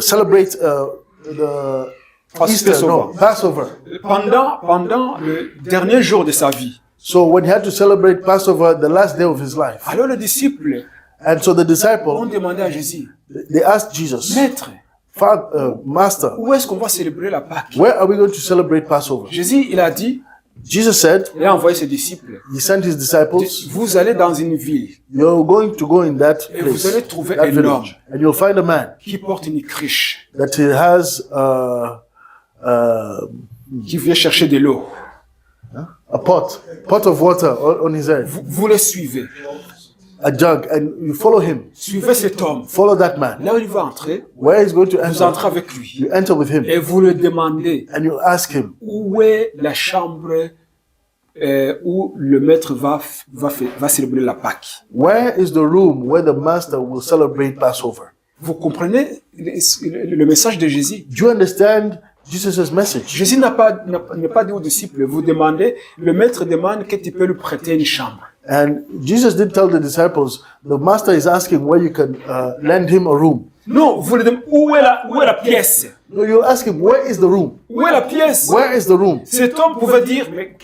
celebrate the Easter, no, Passover. pendant le dernier jour de sa vie. So when he had to celebrate Passover, the last day of his life, Alors les disciples and so the ont disciples, demandé à Jésus, they asked Jesus, Maître, Master, où est-ce qu'on va célébrer la Pâque? where are we going to celebrate Passover? Jésus, il a dit, Jesus said, Il a envoyé ses disciples. he sent his disciples, Vous allez dans une ville you're going to go in that et vous place, allez trouver that un homme village, and you'll find a man qui porte une cruche, that he has qui vient chercher de l'eau. a pot of water on his head, Vous le suivez. a jug, and you follow him. Suivez cet homme. Follow that man. Là où il va entrer, Where he's going to vous entrez enter, avec lui. you enter with him, Et vous le demandez and you ask him, où est la chambre où le maître va célébrer la Pâque. where is the room where the master will celebrate Passover? Vous comprenez le message de Jésus? Do you understand Jesus' message? Jésus n'a pas dit aux disciples, vous demandez, le maître demande que tu peux lui prêter une chambre. And Jesus did tell the disciples, the master is asking where you can lend him a room. Non, vous le demandez, où est la pièce? No, you ask him, where is the room? Où est la pièce? Where is the room? Cet homme pouvait dire, mais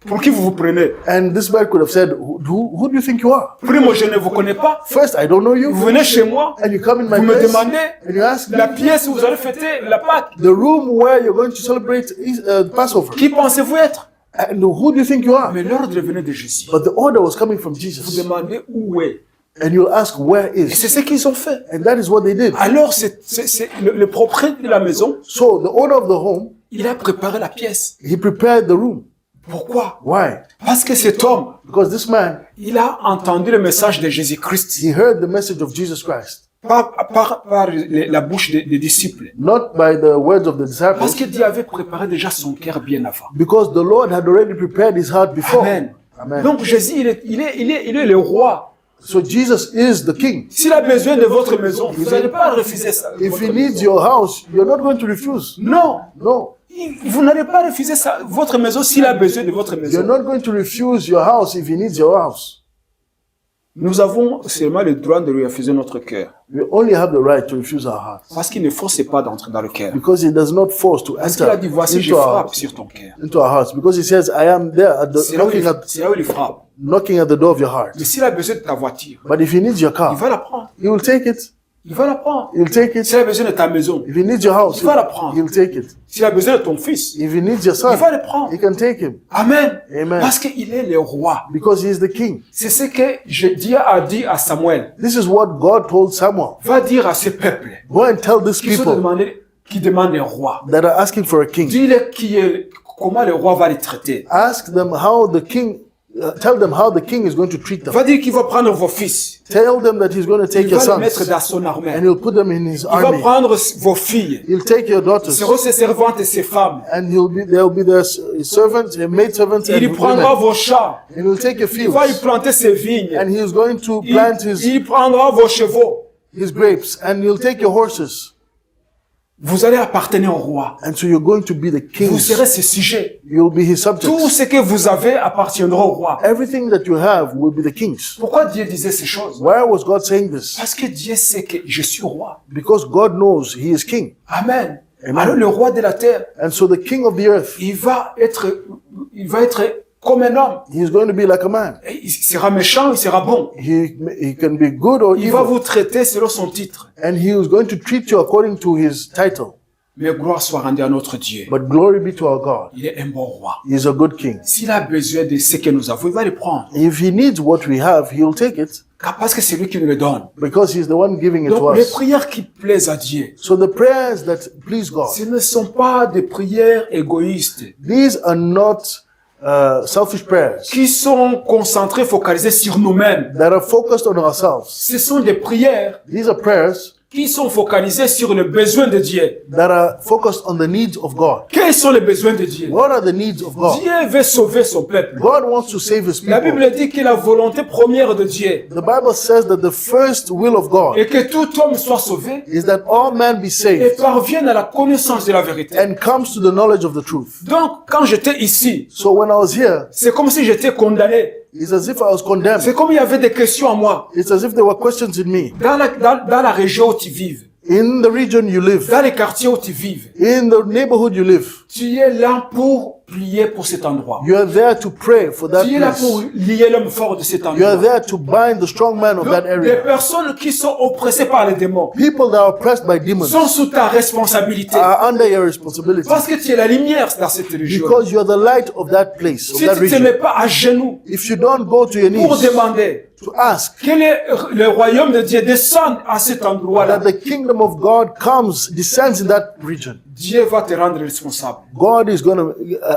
pour qui vous vous prenez? And this man could have said, who do you think you are? Primo, je ne vous connais pas. First, I don't know Vous you. venez chez moi, And you come in my vous me place, demandez and you ask la me pièce où vous allez fêter la Pâque. the room where you're going to celebrate Passover. Qui pensez-vous être? And who do you think you are? Mais l'ordre venait de Jésus. But the order was coming from Vous Jesus. demandez où est. And you'll ask, where Et is? c'est ce qu'ils ont fait. And that is what they did. Alors, c'est le propriétaire de la maison, So the owner of the home, il a préparé la pièce. he prepared the room. Pourquoi? Why? Parce que cet homme, Because this man, il a entendu le message de Jésus-Christ he heard the message of Jesus Christ. par la bouche des disciples. Not by the words of the Parce disciples, que Dieu avait préparé déjà son cœur bien avant. because the Lord had already prepared his heart before. Amen. Amen. Donc Jésus, il est le roi. So Jesus is the king. S'il a besoin de votre maison, vous n'allez pas refuser ça. If votre he maison. needs your house, you're not going to refuse. Non, No. vous n'allez pas refuser ça, votre maison s'il a besoin de votre You're maison. not going to refuse your house if he needs your house. Nous avons seulement le droit de lui refuser notre cœur. We only have the right to refuse our hearts. Parce qu'il ne force pas d'entrer dans le cœur. Because he does not force to Parce qu'il a dit, enter voici, je into our frappe hearts. sur ton cœur. Into our hearts. Because he says, I am there at the, C'est là où il frappe. knocking at the door of your heart. Mais s'il a besoin de ta voiture, But if he needs your il car, va la prendre. he will take it. Il va la prendre. He'll take it. S'il a besoin de ta maison, If he needs your house, il va la prendre. he'll take it. S'il a besoin de ton fils, If he needs your il son, va le prendre. he can take him. Amen. Amen. Parce qu'il est le roi. Because he is the king. C'est ce que Dieu a dit à Samuel. This is what God told Samuel. Va dire à ce peuple Go and tell these qui people demandent un roi. that are asking for a king. Dis-le comment le roi va les traiter. Ask them how the king, tell them how the king is going to treat them. Va dire qu'il va prendre vos fils. Tell them that he's going to take Il your va les mettre sons dans son armée. and he'll put them in his Il va army. prendre vos filles. He'll take your daughters Seront ses servantes et ses femmes. and they'll be their servants, their maid servants and Il prendra women. vos champs. And he'll take your Il va y fields planter ses vignes. and he's going to plant Il prendra vos chevaux. his grapes and he'll take your horses. Vous allez appartenir au roi. And so you're going to be the Vous king. serez ses sujets. You'll be his Tout subjects. ce que vous avez appartiendra au roi. Everything that you have will be the king's. Pourquoi Dieu disait ces choses? Why was God saying this? Parce que Dieu sait que je suis roi. Because God knows he is king. Amen. Amen. Alors le roi de la terre, And so the king of the earth, il va être comme un homme. he's going to be like a man. Et il sera méchant, il sera bon. He can be good or Il va evil. vous traiter selon son titre. And he is going to treat you according to his title. Mais gloire soit rendue à notre Dieu. But glory be to our God. Il est un bon roi. He is a good king. S'il a besoin de ce que nous avons, il va le prendre. If he needs what we have, he'll take it Parce que c'est lui qui nous le donne. because he's the one giving it to Donc les us. prières qui plaisent à Dieu, So the prayers that please God, ce ne sont pas des prières égoïstes, these are not selfish prayers qui sont concentrées, focalisées sur nous-mêmes. that are focused on ourselves. Ce sont des prières These are prayers qui sont focalisées sur le besoin de Dieu. that are focused on the needs of God. Quels sont les besoins de Dieu? What are the needs of God? Dieu veut sauver son peuple. God wants to save his La people. Bible dit que la volonté première de Dieu The Bible says that the first will of God est que tout homme soit sauvé is that all men be et saved parvienne à la connaissance de la vérité. and comes to the knowledge of the truth. Donc, quand j'étais ici, So when I was here, c'est comme si j'étais condamné. it's as if I was condemned. C'est comme il y avait des questions à moi. It's as if there were questions in me. Dans la région où tu vives, In the region you live, dans les quartiers où tu vives, in the neighborhood you live, tu es là pour prier pour cet endroit. You are there to pray for that Tu es là place. pour lier l'homme fort de cet You are endroit. there to bind the strong man of that Des area. personnes qui sont oppressées par les démons People that are oppressed by demons sont sous ta responsabilité. are under your responsibility Parce que tu es la lumière dans cette région. because you are the light of that place, of Si that tu ne te region. mets pas à genoux If you don't go to your pour knees demander to ask quel est le royaume de Dieu descende à cet endroit-là, that the kingdom of God comes, descends in that region, Dieu va te rendre responsable God is going to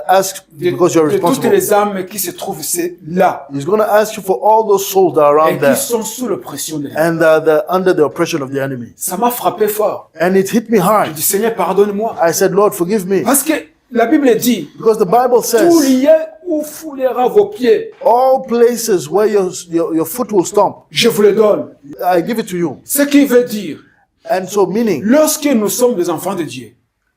ask because you're de toutes responsible. les âmes qui se trouvent là He's going to ask you for all those souls that are et around qui there sont sous l'oppression de l'ennemi. and they're under the oppression of the enemy. Ça m'a frappé fort. And it hit me Je hard. dis, Seigneur, pardonne-moi. I said, Lord, forgive me. Parce que la Bible dit, Because the Bible tout says, lieu où foulera vos pieds, all places where your foot will stomp, je vous le donne. I give it to you. Ce qui veut dire, And so, meaning, lorsque nous sommes des enfants de Dieu,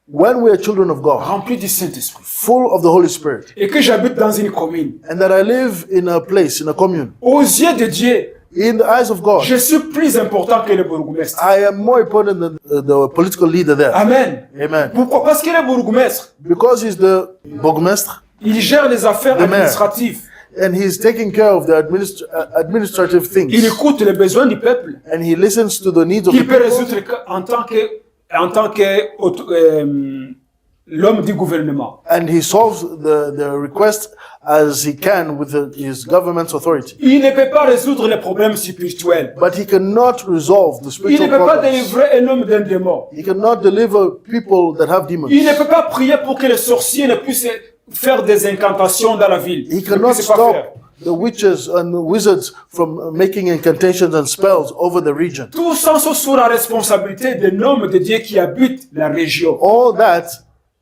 when we are children of God, remplis du Saint-Esprit, full of the Holy Spirit, et que j'habite dans une commune, and that I live in a place, in a commune, aux yeux de Dieu, in the eyes of God, je suis plus important que le bourgmestre. I am more important than the political leader there. Amen. Amen. Pourquoi? Parce que le bourgmestre, Because he's the Burgmestre, il gère les affaires Le maire. administratives. and he's taking care of the administrative Il things, écoute les besoins du peuple. and he listens to the needs of the Il peut people, résoudre en tant que l'homme du gouvernement. and he solves the request as he can with his government's authority. Il ne peut pas résoudre les problèmes spirituels. But he cannot resolve the Il ne spiritual peut pas problems. délivrer un homme d'un démon. He cannot deliver people that have demons. Il ne peut pas prier pour que les sorciers ne puissent faire des incantations dans la ville. He Ne cannot puissent pas faire. stop the witches and the wizards from making incantations and spells over the region. Tout ça sont sous la responsabilité d'un homme de Dieu qui habite la région. All that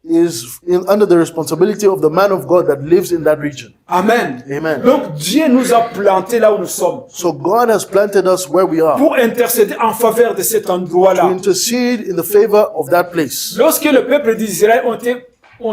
is under the responsibility of the man of God that lives in that region. Amen. Amen. Donc Dieu nous a plantés là où nous sommes So God has planted us where we are pour intercéder en faveur de cet to endroit-là. intercede in the favor of that place. Lorsque le peuple d'Israël ont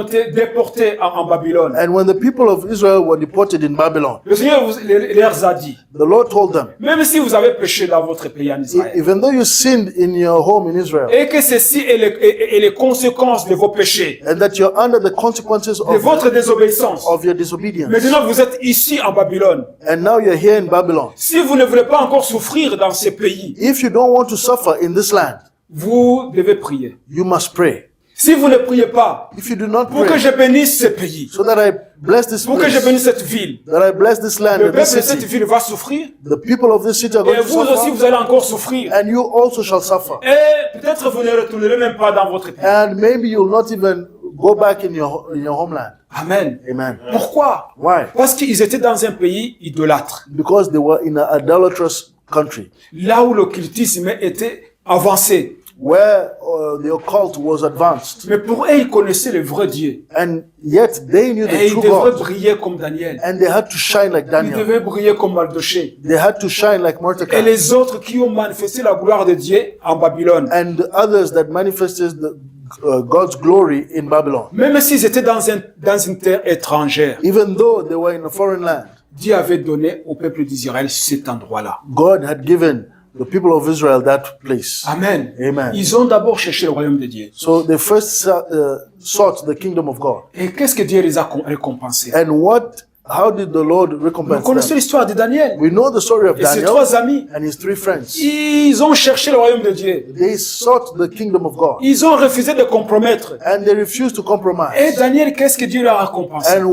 été déportés en Babylone, And when the people of Israel were deported in Babylon, le Seigneur leur a dit, the Lord told them, même si vous avez péché dans votre pays en Israël, even though you sinned in your home in Israel, et que ceci est les conséquences de vos péchés, and that you're under the consequences de votre désobéissance, of your disobedience, maintenant vous êtes ici en Babylone. and now you're here in Babylon. Si vous ne voulez pas encore souffrir dans ces pays, If you don't want to suffer in this land, vous devez prier. you must pray. Si vous ne priez pas, If you do not pour que pray, je bénisse ce pays, so that I bless this pour que je place, bénisse cette ville, that I bless this land le and peuple this de cette city, ville va souffrir, the people of this city are et going to vous aussi vous suffer, allez encore souffrir. and you also shall suffer. Et peut-être vous ne retournerez même pas dans votre pays. And maybe you'll not even go back in your homeland. Amen. Amen. Pourquoi? Why? Parce qu'ils étaient dans un pays idolâtre, Because they were in an idolatrous country là où l'occultisme était avancé. where the occult was advanced, Mais pour eux, ils connaissaient le vrai Dieu. and yet they knew Et the ils true devaient God, briller comme Daniel. and they had to shine like Ils Daniel. devaient briller comme Mardoché. They had to shine like Et Mordecai, les autres qui ont manifesté la gloire de Dieu en Babylone, and the others that manifested God's glory in Babylon. même s'ils étaient dans une terre étrangère, Even though they were in a foreign land, Dieu avait donné au peuple d'Israël cet endroit-là. God had given the people of Israel that place. Amen. Amen. Ils ont d'abord cherché le royaume de Dieu. So they first sought the kingdom of God. Et qu'est-ce que Dieu les a récompensés? And how did the Lord Vous recompense connaissez them? l'histoire de Daniel We know the story of et ses Daniel trois amis. and his three friends. Ils ont cherché le royaume de Dieu. They sought the kingdom of God, Ils ont refusé de compromettre. and they refused to Et compromise. Daniel, qu'est-ce que Dieu leur a récompensé? And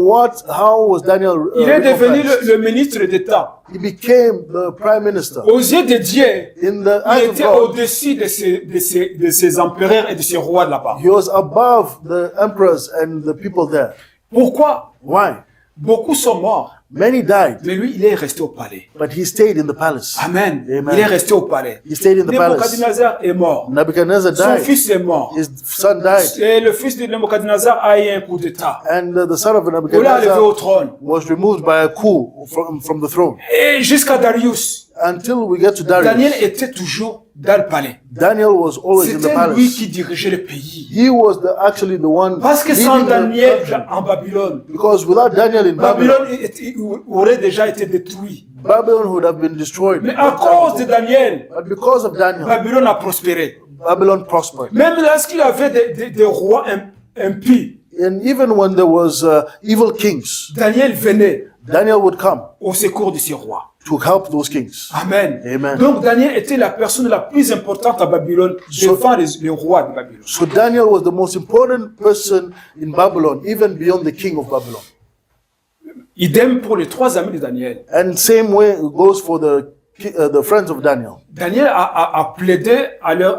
how was Daniel Il est devenu recompensed? le ministre d'État. He became the prime minister. Aux yeux de Dieu, In the il eyes of était God, au-dessus de ces empereurs et de ces rois de là-bas. he was above the emperors and the people there. Pourquoi? Why? Beaucoup sont morts, Many died, mais lui, il est resté au palais. but he stayed in the palace. Amen. Amen. Il est resté au palais. He stayed in the palace. Nebuchadnezzar est mort. Nebuchadnezzar Son died. fils est mort. His son died. Et le fils de Nebuchadnezzar a eu un coup d'état. And the son of On l'a levé Nebuchadnezzar au trône. was removed by a coup from the throne. Et jusqu'à Darius, Until we get to Daniel Darius, était toujours dans le palais. Daniel was always in the C'était lui palace. qui dirigeait le pays. He was actually the one Parce que sans leading the Daniel country. en Babylone, Because without Daniel in Babylon, aurait déjà été détruit. Babylon would have been destroyed. Mais à cause de Daniel, But because of Daniel, Babylone a prospéré. Babylon prospered. Même lorsqu'il y avait des rois impies, And even when there was evil kings, Daniel venait Daniel would come au secours de ces rois. to help those kings. Amen. Amen. Donc Daniel était la personne la plus importante à Babylone devant les rois de Babylone. So Daniel was the most important person in Babylon, even beyond the king of Babylon. Idem pour les 3 amis de Daniel. And same way it goes for the friends of Daniel. Daniel a plaidé à leur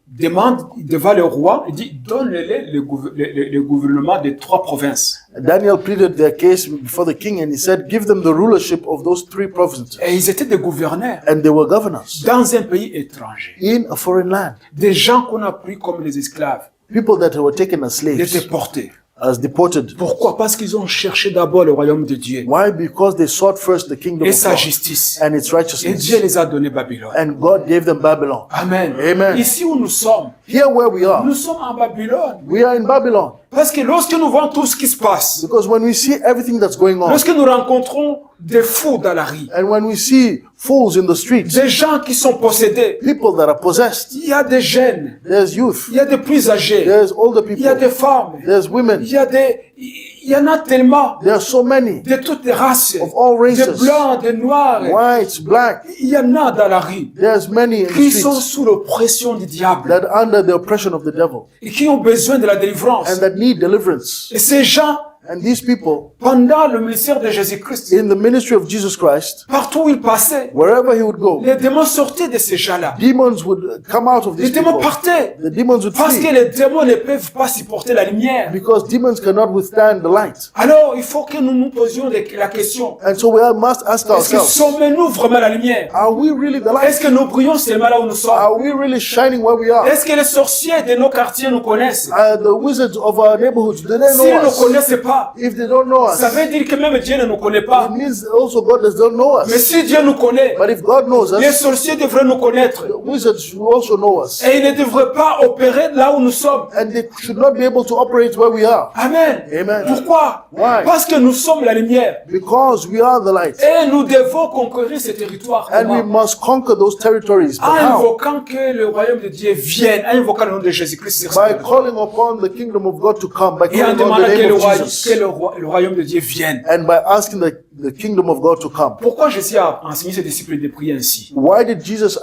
demande devant le roi. Il dit, donne-les le gouvernement des 3 provinces. Daniel pleaded their case before the king and he said, give them the rulership of those 3 provinces. Et ils étaient des gouverneurs And they were governors dans un pays étranger. in a foreign land. Des gens qu'on a pris comme des esclaves, People that were taken as slaves, déportés. as deported. Pourquoi? Parce qu'ils ont cherché d'abord le royaume de Dieu Why? Because they sought first the kingdom et of sa God justice. and its Et righteousness. Dieu les a donné Babylone. And God gave them Babylon. Amen. Amen. Ici où nous sommes We are en Babylone. we are in Babylon. Parce que lorsque nous voyons tout ce qui se passe, Because when we see everything that's going on, lorsque nous rencontrons des fous dans la rue, and when we see fools in the streets, des gens qui sont possédés, people that are possessed, il y a des jeunes, there's youth, il y a des plus âgés, there's older il y a people, des femmes, there's women, il y en a tellement there are so many, de toutes les races, of all des races, blancs, des noirs, whites, black, il y en a dans la rue there's many in qui the sont streets sous l'oppression du diable that are under the oppression of the devil et qui ont besoin de la délivrance. and that need deliverance. Et ces gens, And these people, pendant le ministère de Jésus-Christ, in the ministry of Jesus Christ, partout où ils passaient, wherever he would go, les démons sortaient de ces gens-là. demons would come out of Les these démons people. partaient. The demons would Parce que flee les démons ne peuvent pas supporter la lumière. because demons cannot withstand the light. Alors, il faut que nous nous posions la question. And so we must ask Est-ce que ourselves, sommes-nous vraiment la lumière? are we really the light? Est-ce que nous brillons seulement là où nous sommes? Are we really shining where we are? Est-ce que les sorciers de nos quartiers nous connaissent? The wizards of our neighborhoods, do they S'ils know ne nous us? connaissent pas, If they don't know ça us, veut dire que même Dieu ne nous connaît pas. it means also God does not know Mais us. si Dieu nous connaît, But if God knows les us, sorciers devraient nous connaître. the wizards should also know us. Et ils ne devraient pas opérer là où nous sommes. And they should not be able to operate where we are. Amen. Amen. Pourquoi? Why? Parce que nous sommes la lumière. Because we are the light. Et nous devons conquérir ces territoires. And we Comment? must conquer those territories. But En how? invoquant que le royaume de Dieu vienne, en invoquant le nom de Jésus-Christ sur By cette terre. calling upon the kingdom of God to come, by Et en calling on demandant the que name of Jesus, le royaume de Dieu vienne. and by asking the kingdom of God to come. Pourquoi Jésus a enseigné ses disciples de prier ainsi? Why did Jesus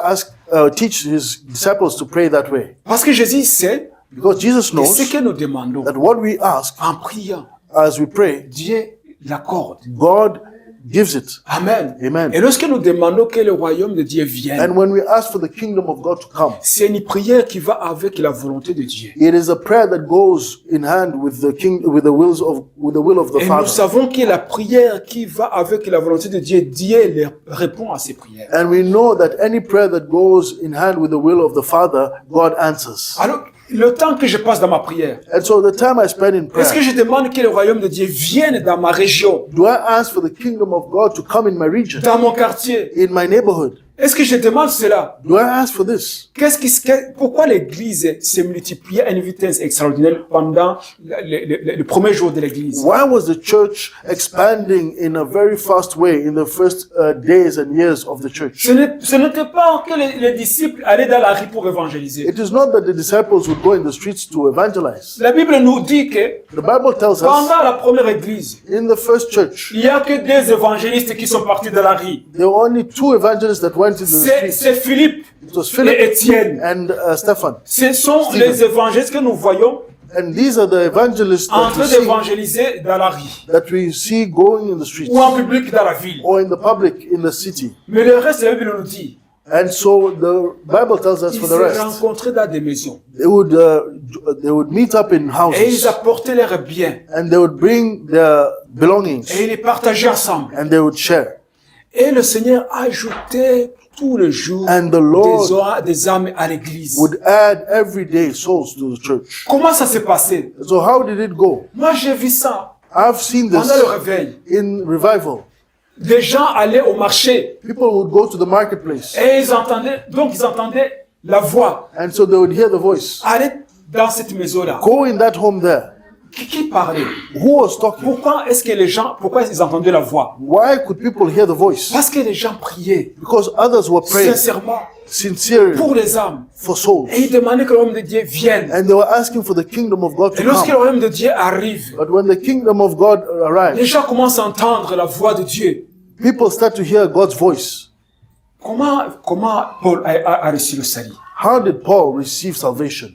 teach his disciples to pray that way? Parce que Jésus sait Because Jesus que knows ce que nous demandons that what we ask en priant, as we pray, Dieu l'accorde. God gives it. Amen. Amen. Et lorsque nous demandons que le royaume de Dieu vienne, And when we ask for the kingdom of God to come, c'est une prière qui va avec la volonté de Dieu. it is a prayer that goes in hand with the will of the Et nous Father. savons que la prière qui va avec la volonté de Dieu, Dieu répond à ces prières. And we know that any prayer that goes in hand with the will of the Father, God answers. Alors, le temps que je passe dans ma prière, And so the time I spend in est-ce que prayer, je demande que le royaume de Dieu vienne dans ma région, do I ask for the kingdom of God to come in my region, dans mon quartier? in my neighborhood? Est-ce que je demande cela? Do I ask for this? Pourquoi l'Église s'est multipliée à une vitesse extraordinaire pendant le premier jour de l'Église? Why was the church expanding in a very fast way in the first days and years of the church? Ce n'était pas que les disciples allaient dans la rue pour évangéliser. It is not that the disciples would go in the streets to evangelize. La Bible nous dit que The Bible tells us pendant la première Église, in the first church, il n'y a que 2 évangélistes qui sont partis de la rue. there were only 2 evangelists that went into the streets. C'est Philippe It was et Philip Étienne. and Stephen. Ce sont Stephen. les évangélistes que nous voyons And these are the evangelists en that train we see, d'évangéliser dans la rue going in the streets ou en public dans la ville. or in the public in the city. Mais le reste, la Bible nous dit, And so the Bible tells us ils for se the rest, rencontraient dans des maisons they would meet up in et ils houses apportaient leurs biens and they would bring their belongings et ils les partageaient ensemble. and they would share. Et le Seigneur ajoutait tous les jours And the Lord des âmes à l'église. would add every day souls to the church. Comment ça s'est passé? So how did it go? Moi, j'ai vu ça I've seen pendant this le réveil. in revival. Des gens allaient au marché People would go to the marketplace et ils entendaient la voix. and so they would hear the voice. Allez dans cette maison-là. Go in that home there. Qui parlait? Who was talking? Pourquoi ils entendaient la voix? Why could people hear the voice? Parce que les gens priaient Because others were praying sincèrement sincerely pour les âmes. for souls. Et ils demandaient que le royaume de Dieu vienne. And they were asking for the kingdom of God Et to lorsque le come. royaume de Dieu arrive, But when the kingdom of God les arrived, gens commencent à entendre la voix de Dieu. people start to hear God's voice. Comment Paul a reçu le salut? How did Paul receive salvation?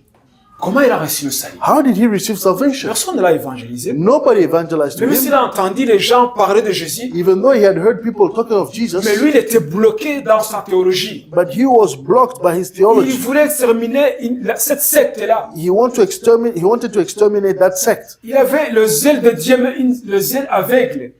Comment il a reçu le salut? How did he receive salvation? Personne ne l'a évangélisé. Nobody evangelized to Même s'il him. a entendu les gens parler de Jésus, Even though he had heard people talking of Jesus, mais lui, il était bloqué dans sa théologie. but he was blocked by his Il theology. voulait exterminer cette secte-là. He wanted to exterminate that sect. Il avait le zèle de Dieu, mais le zèle aveugle.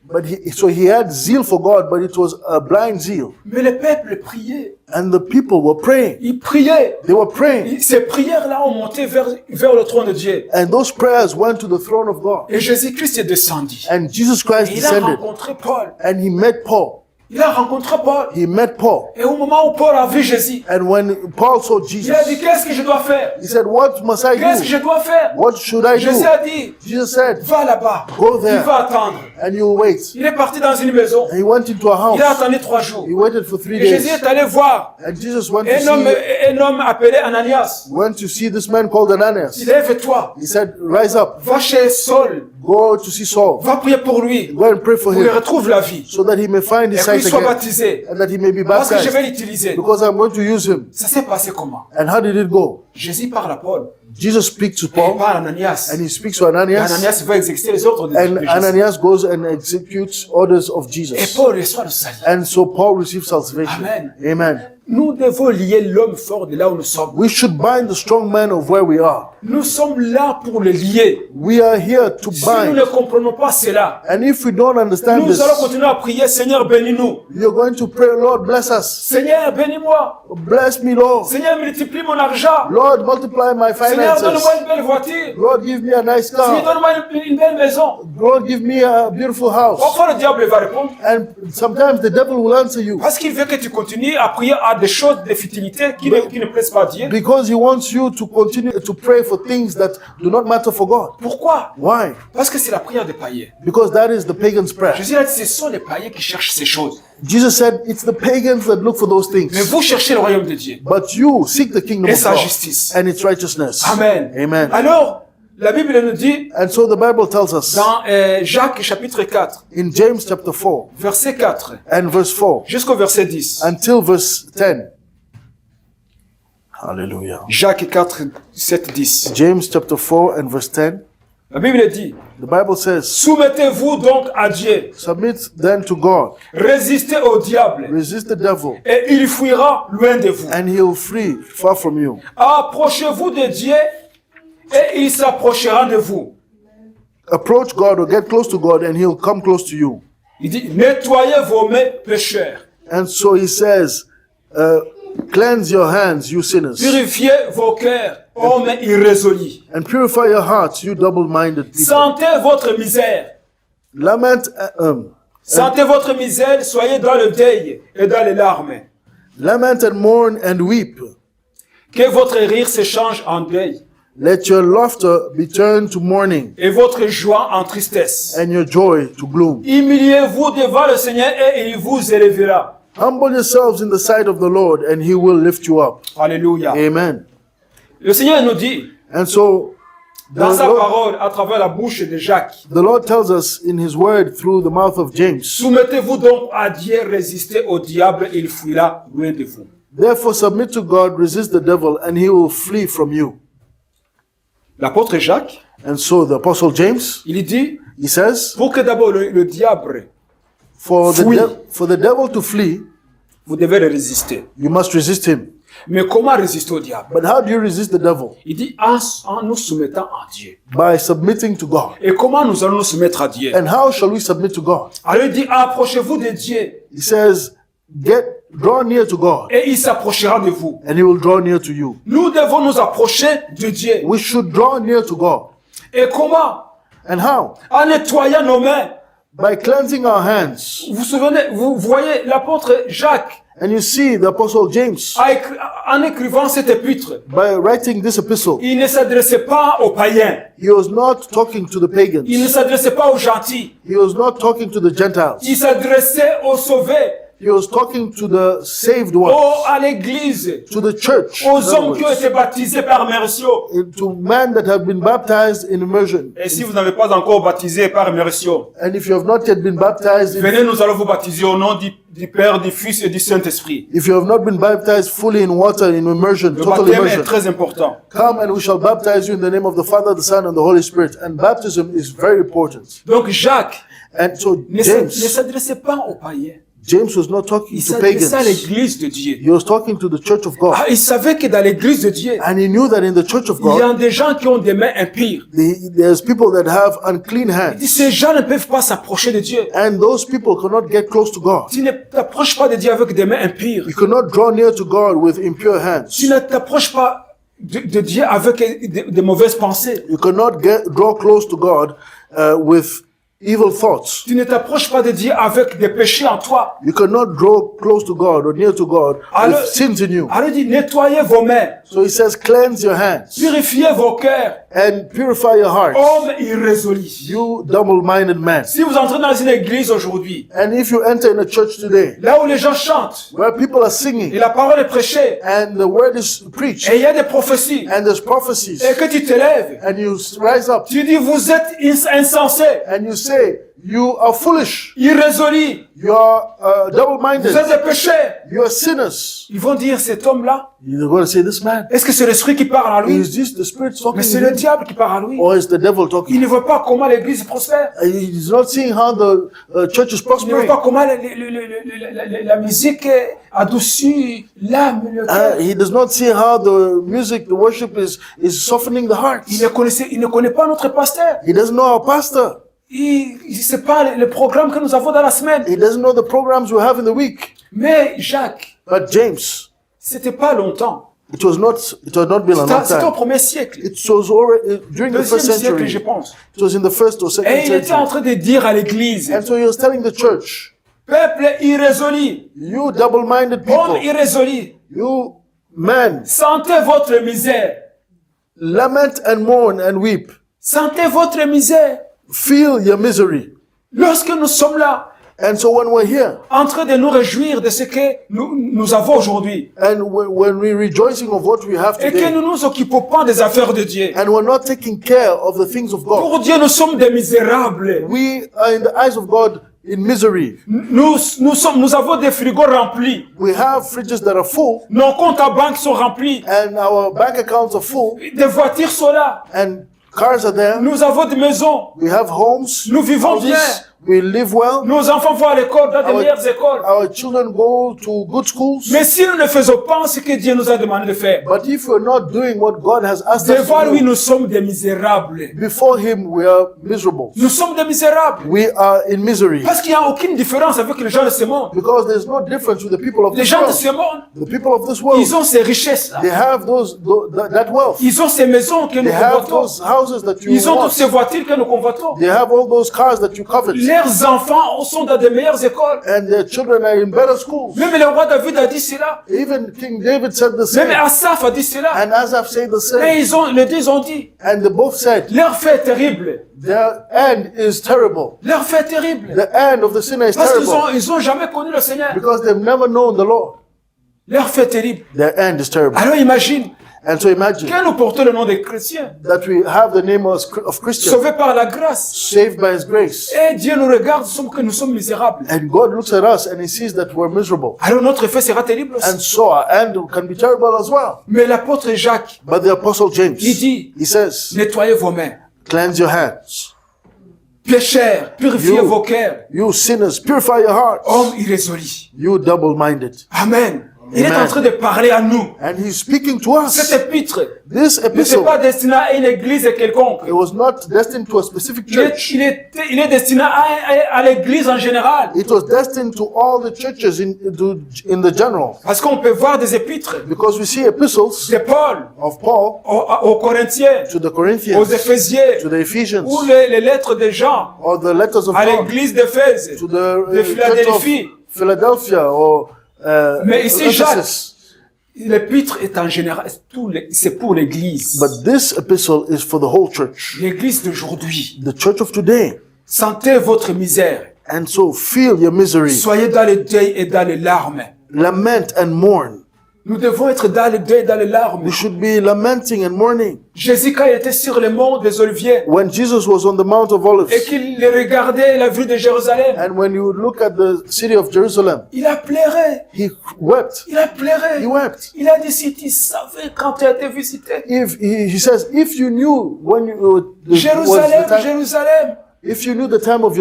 So he had zeal for God, but it was a blind zeal. Mais le peuple priait. And the people were praying. Ils priaient. They were praying. Ces prières-là ont monté vers le trône de Dieu. And those prayers went to the throne of God. Et Jésus-Christ est descendu. And Jesus Christ Et il a descended. rencontré Paul. And he met Paul. Il a rencontré Paul. He met Paul. Et au moment où Paul a vu Jésus, And when Paul saw il a dit, Jesus, qu'est-ce que je dois faire? he said, what must I Qu'est-ce que je do? dois faire? What should I Jésus do? a dit, Jesus said, va là-bas. Go Il there. va attendre. And you'll wait. Il est parti dans une maison. And he went into a Il a house. attendu 3 jours. He waited for 3 Et Jésus days. est allé voir And Jesus went un homme appelé Ananias. to see this man called Il Ananias. dit, lève-toi. He said, rise up. Va chez Saul. Go to see Saul. Va prier pour lui. Go and pray for Pour qu'il him retrouve la vie. so that he may find Et his qu'il sight soit again. baptisé. And that he may be Parce que je vais baptized. l'utiliser. Because I'm going to use him. Ça s'est passé comment? And how did it go? Jésus parle à Paul. Jesus speaks to Il Paul. parle à Ananias. And he speaks to Et Ananias. Ananias va exécuter les ordres de And Jésus. Ananias goes and executes orders of Et Jesus. Paul reçoit le salut. And so Paul receives salvation. Amen. Amen. Nous devons lier l'homme fort de là où nous sommes. We should bind the strong man of where we are. Nous sommes là pour le lier. We are here to Si nous bind. ne comprenons pas cela, And if we don't understand nous this, allons continuer à prier, Seigneur, bénis-nous. you're going to pray, Lord, bless us. Seigneur, bénis-moi. Bless me, Lord. Seigneur, multiplie mon argent. Lord, multiply my Seigneur, finances. donne-moi une belle voiture. Lord, give me a nice Seigneur, car. donne-moi une belle maison. Lord, give me a beautiful house. Parfois, le diable va répondre. And sometimes the devil will answer you Parce qu'il veut que tu continues à prier à des choses de futilité qui ne plaisent pas à Dieu. because he wants you to continue to pray for things that do not matter for God. Pourquoi? Why? Parce que c'est la prière des païens. Because that is the pagan's prayer. Jésus a dit, ce sont les païens qui cherchent ces choses. Jesus said it's the pagans that look for those Mais things. vous cherchez le royaume de Dieu But you seek the kingdom et of sa God justice. and its righteousness. Amen. Amen. Alors, la Bible nous dit And so the Bible tells us dans Jacques chapitre 4, in James chapter 4 verset 4 and verse 4 jusqu'au verset 10. until verse 10. Hallelujah. Jacques 4, 7, 10. James chapter 4 and verse 10. La Bible dit, The Bible says, soumettez-vous donc à Dieu, submit then to God, résistez au diable, resist the devil, et il fuira loin de vous. and he'll flee far from you. Approchez-vous de Dieu, et il s'approchera de vous. Approach God or get close to God and he'll come close to you. Il dit, nettoyez vos mains pécheurs, And so he says, cleanse your hands, you sinners, purifiez vos cœurs, hommes irrésolus. and purify your hearts, you double-minded people. Sentez votre misère. Lament, Sentez votre misère, soyez dans le deuil et dans les larmes. lament and mourn and weep. Que votre rire se change en deuil Let your laughter be turned to mourning et votre joie en tristesse. and your joy to gloom. Humiliez-vous devant le Seigneur et il vous élèvera. Humble yourselves in the sight of the Lord and he will lift you up. Alléluia. Amen. Le Seigneur nous dit, And so the dans sa Lord, parole, à travers la bouche de Jacques, the Lord tells us in his word through the mouth of James, soumettez-vous donc à Dieu, résistez au diable, il fuira loin de vous. therefore submit to God, resist the devil, and he will flee from you. L'apôtre Jacques, And so the apostle James, il dit, he says, pour que d'abord le diable, for Flee. the devil to flee, vous devez le résister. you must resist him. Mais comment résister au diable? But how do you resist the devil? Il dit, en nous soumettant à Dieu. By submitting to God. Et comment nous allons nous soumettre à Dieu? And how shall we submit to God? Alors il dit, approchez-vous de Dieu, He says, draw near to God, et il s'approchera de vous. and he will draw near to you. Nous devons nous approcher de Dieu. We should draw near to God. Et comment? And how? En nettoyant nos mains. by cleansing our hands. Vous vous souvenez, vous voyez l'apôtre Jacques And you see the Apostle James, en écrivant cet épître, by writing this epistle, il ne s'adressait pas aux païens, he was not talking to the pagans. il ne s'adressait pas aux gentils, He was not talking to the Gentiles. il s'adressait aux sauvés, He was talking to the saved ones, à l'église, to the church, in aux other hommes qui ont words, été baptisés par immersion. to men that have been baptized in immersion. Et si vous n'avez pas encore baptisé par immersion, And if you have not yet been baptized, venez, nous allons vous baptiser au nom du Père, du Fils et du Saint-Esprit. if you have not been baptized fully in water, in immersion, Le total baptême est immersion, très important. come and we shall baptize you in the name of the Father, the Son, and the Holy Spirit. And baptism is very important. Donc Jacques And so ne James s'adressait pas aux païens, was not talking il to s'adressait à pagans. l'église de Dieu. He was talking to the church of God. Il savait que dans l'église de Dieu, And he knew that in the church of il y God, a des gens qui ont des mains impures. there's people that have unclean Il dit, hands. ces gens ne peuvent pas s'approcher de Dieu. And those people cannot get close to God. Tu ne t'approches pas de Dieu avec des mains impures. You cannot draw near to God with impure hands. Tu ne t'approches pas de Dieu avec de mauvaises pensées. You cannot draw close to God with evil thoughts. Tu ne t'approches pas de Dieu avec des péchés en toi. You cannot draw close to God or near to God Alors- with sins in you. Alors il dit, nettoyez vos mains, So he says, cleanse your hands purifiez vos cœurs, and purify your hearts. hommes irrésolus. You double-minded man. Si vous entrez dans une église aujourd'hui, And if you enter in a church today là où les gens chantent, where people are et singing la parole est prêchée, and the word is preached et il y a des prophéties, and there's prophecies et que tu te lèves, and you rise up tu dis, vous êtes insensés, and you say, you are foolish, irrésolus, you are vous double-minded, êtes des péchés. you are sinners. Ils vont dire, cet homme-là, You're going to say, this man, est-ce que c'est l'esprit qui parle à lui? is this the Spirit talking Mais c'est to le him? diable qui parle à lui. Or is the devil Il talking? ne voit pas comment l'église prospère. He's not seeing how the church is Il ne voit prospering. pas comment la musique adoucit l'âme, le cœur. He does not see how the music, the worship is softening the heart. Il ne connaît pas notre pasteur. He doesn't know our pastor. Il ne sait pas le programme que nous avons dans la semaine. He doesn't know the programs we have in the week. Mais Jacques, But James, c'était pas longtemps. it was not been a long C'était au time. premier siècle. It was already during the Deuxième first siècle, je century. pense. It was in the first or second Et il était en century. train de dire à l'église, And so he was telling the church, peuple irrésolu, you double-minded homme people, irrésolu, you men, sentez votre misère. lament and mourn and weep. Sentez votre misère. Feel your misery. Lorsque nous sommes là, And so when we're here, en train de nous réjouir de ce que nous avons aujourd'hui, and when we're rejoicing of what we have et que today, nous nous occupons pas des affaires de Dieu. and we're not taking care of the things of God, Pour Dieu, nous sommes des misérables. we are in the eyes of God in misery. Nous avons des frigos remplis. We have fridges that are full, Nos comptes à banque sont remplis. and our bank accounts are full, Des voitures sont là. and cars are there. Nous avons des maisons. We have homes. Nous vivons houses. bien. We live well. Nos enfants vont à l'école, dans de Our- meilleures écoles. Our children go to good schools. Mais si nous ne faisons pas ce que Dieu nous a demandé de faire, But if we're not doing what God has asked us devant to lui, do, nous sommes des misérables. before Him we are miserable. Nous sommes des misérables. We are in misery. Parce qu'il n'y a aucune différence avec les gens de ce monde. Because there's no difference with the people of Les this gens de world. ce monde, The people of this world, ils ont ces richesses-là. they have that wealth. Ils ont ces maisons que nous They have convoitons. those houses that you Ils ont toutes want. ces voitures que nous convoitons. They have all those cars that you covet. Leurs enfants sont dans de meilleures écoles. And their children are in better schools. Même le roi David a dit cela. Even King David said the Même same. Asaph a dit cela. And Asaph said the Et same. les deux ont dit, And they both said, leur fait est terrible. their end is terrible. Leur fait est terrible. The end of the sinner is Parce qu'ils terrible. ils ont jamais connu le Seigneur. Because they've never known the Lord. Leur fait est terrible. Their end is terrible. Alors imagine, And so imagine quand nous portons le nom des chrétiens, that we have the name of Christian, sauvés par la grâce, saved by His grace. et Dieu nous regarde, que nous sommes misérables. And God looks at us and He sees that we're miserable. Alors notre fait sera terrible aussi. And so our end can be terrible as well. Mais l'apôtre Jacques, But the Apostle James, il dit, he says, nettoyez vos mains. cleanse your hands. Pécheurs, purifiez You- vos cœurs. You sinners, purify your hearts. Hommes irrésolus. You double-minded. Amen. Il est en train de parler à nous. And he's speaking to us. Cet épître This ne s'est epistle, pas destiné à une église quelconque. it was not destined to a specific church. Il est destiné à l'église en général. It was destined to all the churches in the general. Parce qu'on peut voir des épîtres Because we see epistles de Paul of Paul aux Corinthiens, to the aux Corinthians, Éphésiens, to the Ephesians, ou les lettres de Jean or the letters of à Paul, l'église d'Éphèse, to the de church of Philadelphie. Philadelphia, or Mais ici, Jacques, Ephesus. l'épître est en général, c'est pour l'église. But this epistle is for the whole church, L'église d'aujourd'hui. the church of today. Sentez votre misère. And so feel your misery, Soyez dans le deuil et dans les larmes. lament and mourn. Nous devons être dans le deuil et dans les larmes. We should be lamenting and mourning. Jésus, quand il était sur le mont des Oliviers, When Jesus was on the Mount of Olives, et qu'il regardait la vue de Jérusalem, and when you look at the city of Jerusalem, il a pleuré. he wept. Il a pleuré. He wept. Il a dit, si tu savais quand tu as été visité. If he says, if you knew when you Jérusalem, Jérusalem. if you knew the time of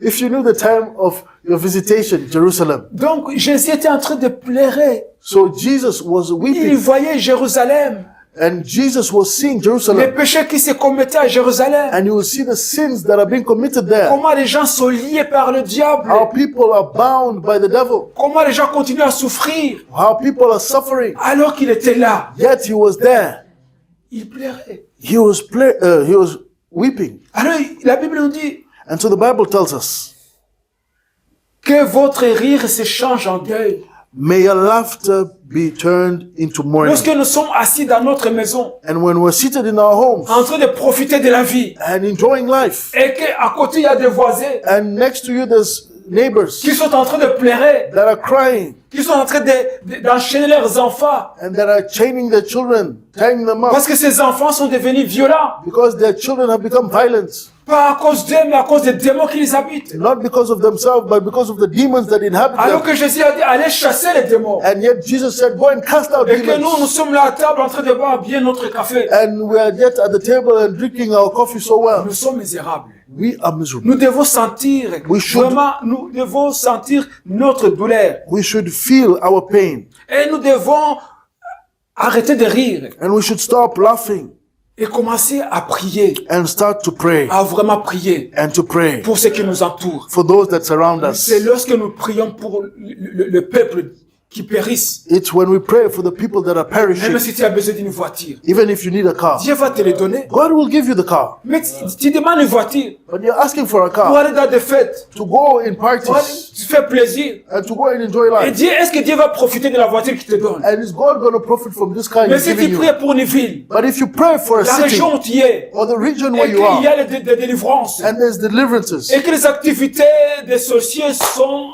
if you knew the time of your visitation, Jerusalem. Donc, Jésus était en train de pleurer. So Jesus was Il weeping, voyait Jérusalem, and Jesus was seeing les Jerusalem, péchés qui se commettaient à Jérusalem. and you will see the sins that are being committed there. Comment les gens sont liés par le diable. How people are bound by the devil. Comment les gens continuent à souffrir How people are suffering. alors qu'il était là. Yet he was there. Il pleurait. He was weeping. Alors, la Bible nous dit And so the Bible tells us, que votre rire se change en deuil. may your laughter be turned into mourning. Lorsque nous sommes assis dans notre maison, And when we're seated in our homes en train de profiter de la vie, and enjoying life, et qu'à côté il y a des voisins and next to you there's neighbors qui sont en train de pleurer, that are crying qui sont en train d'enchaîner leurs enfants, and that are chaining their children, tying them up, parce que ces enfants sont devenus violents, because their children have become violent, pas à cause d'eux, mais à cause des démons qui les habitent. not because of themselves, but because of the demons that inhabit Alors them. que Jésus a dit, allez chasser les démons. And yet Jesus said, go and cast out Et que nous demons. sommes là à table en train de boire bien notre café. And we are yet at the table and drinking our coffee so well. Nous sommes misérables. We are miserable. Nous devons sentir, vraiment, nous devons sentir notre douleur. We should feel our pain. Et nous devons arrêter de rire And we should stop laughing et commencer à prier, and start to pray. à vraiment prier And to pray pour ceux qui nous entourent. for those that surround us. C'est lorsque nous prions pour le peuple qui périsse. It's when we pray for the people that are Même perishing. si tu as besoin d'une voiture, Even if you need a car, Dieu va te le donner. God will give you the car. Mais tu demandes une voiture But you're asking for a pour car aller dans des fêtes, to go in pour aller parties te faire plaisir. and to go and enjoy Et life. Dieu, est-ce que Dieu va profiter de la voiture qu'il te donne? And is God going to profit from this car Mais He's si giving tu you? pries pour une ville, But if you pray for a la city région où tu es, or the region et where qu'il you y are, a des délivrances, and there's deliverances, et que les activités des sorciers sont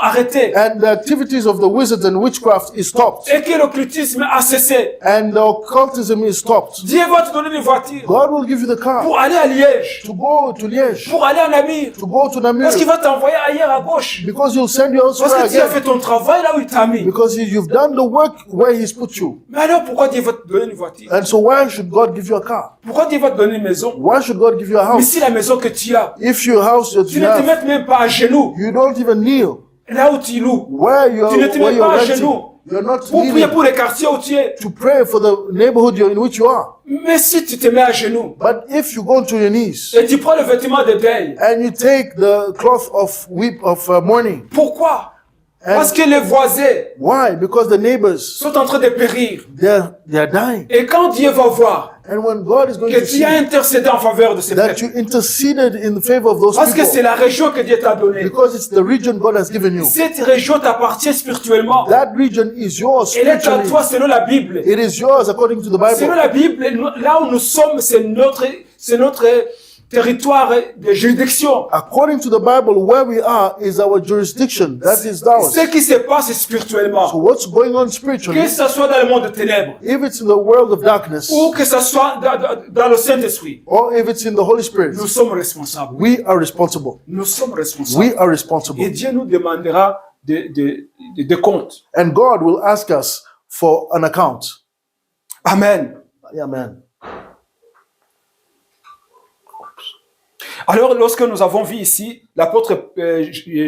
arrêtées, and the activities of the wizards and witchcraft is stopped, et que l'occultisme a cessé, and the occultism is stopped, Dieu va te donner une voiture God will give you the car pour aller à Liège, to go to Liège, pour aller à Namur, to go to parce qu'il Namur, va t'envoyer ailleurs à gauche, because He'll send you parce elsewhere que tu as fait again, ton travail là où il t'a mis. because you've done the work where He's put you. Mais alors pourquoi Dieu va te donner une voiture? And so why should God give you a car? Pourquoi Dieu va te donner une maison? Why should God give you a Mais house? si la maison que tu as, If your house that tu you ne te have, mets même pas à genoux, you don't even kneel. là où tu loues, Where you tu ne te mets where you're pas à renting, genoux you're not pour prier kneeling pour les quartiers où tu es. to pray for the neighborhood in which you are. Mais si tu te mets à genoux But if you go to your knees et tu prends le vêtement de deuil, and you take the cloth of mourning, pourquoi? Parce que les voisins why? Because the neighbors, sont en train de périr. they're dying. Et quand Dieu va voir And when God is going que to tu as see intercédé en faveur de ces that peuples, you interceded in favor of those parce que c'est people, la région que Dieu t'a donnée. because it's the region God has given you. Cette région t'appartient spirituellement. That region is yours Elle est à spiritually. toi selon la Bible. It is yours according to the Selon Bible. la Bible, là où nous sommes, c'est notre territoire de juridiction. According to the Bible, where we are is our jurisdiction. That is ours. Ce qui se passe spirituellement, So what's going on que spiritually, ce soit dans le monde de ténèbres, if it's in the world of darkness, ou que ce soit dans le Saint-Esprit, or if it's in the Holy Spirit, nous sommes responsables. we are responsible. Nous sommes responsables. We are Et responsible. Dieu nous demandera de comptes. And God will ask us for an account. Amen. Amen. Alors, lorsque nous avons vu ici l'apôtre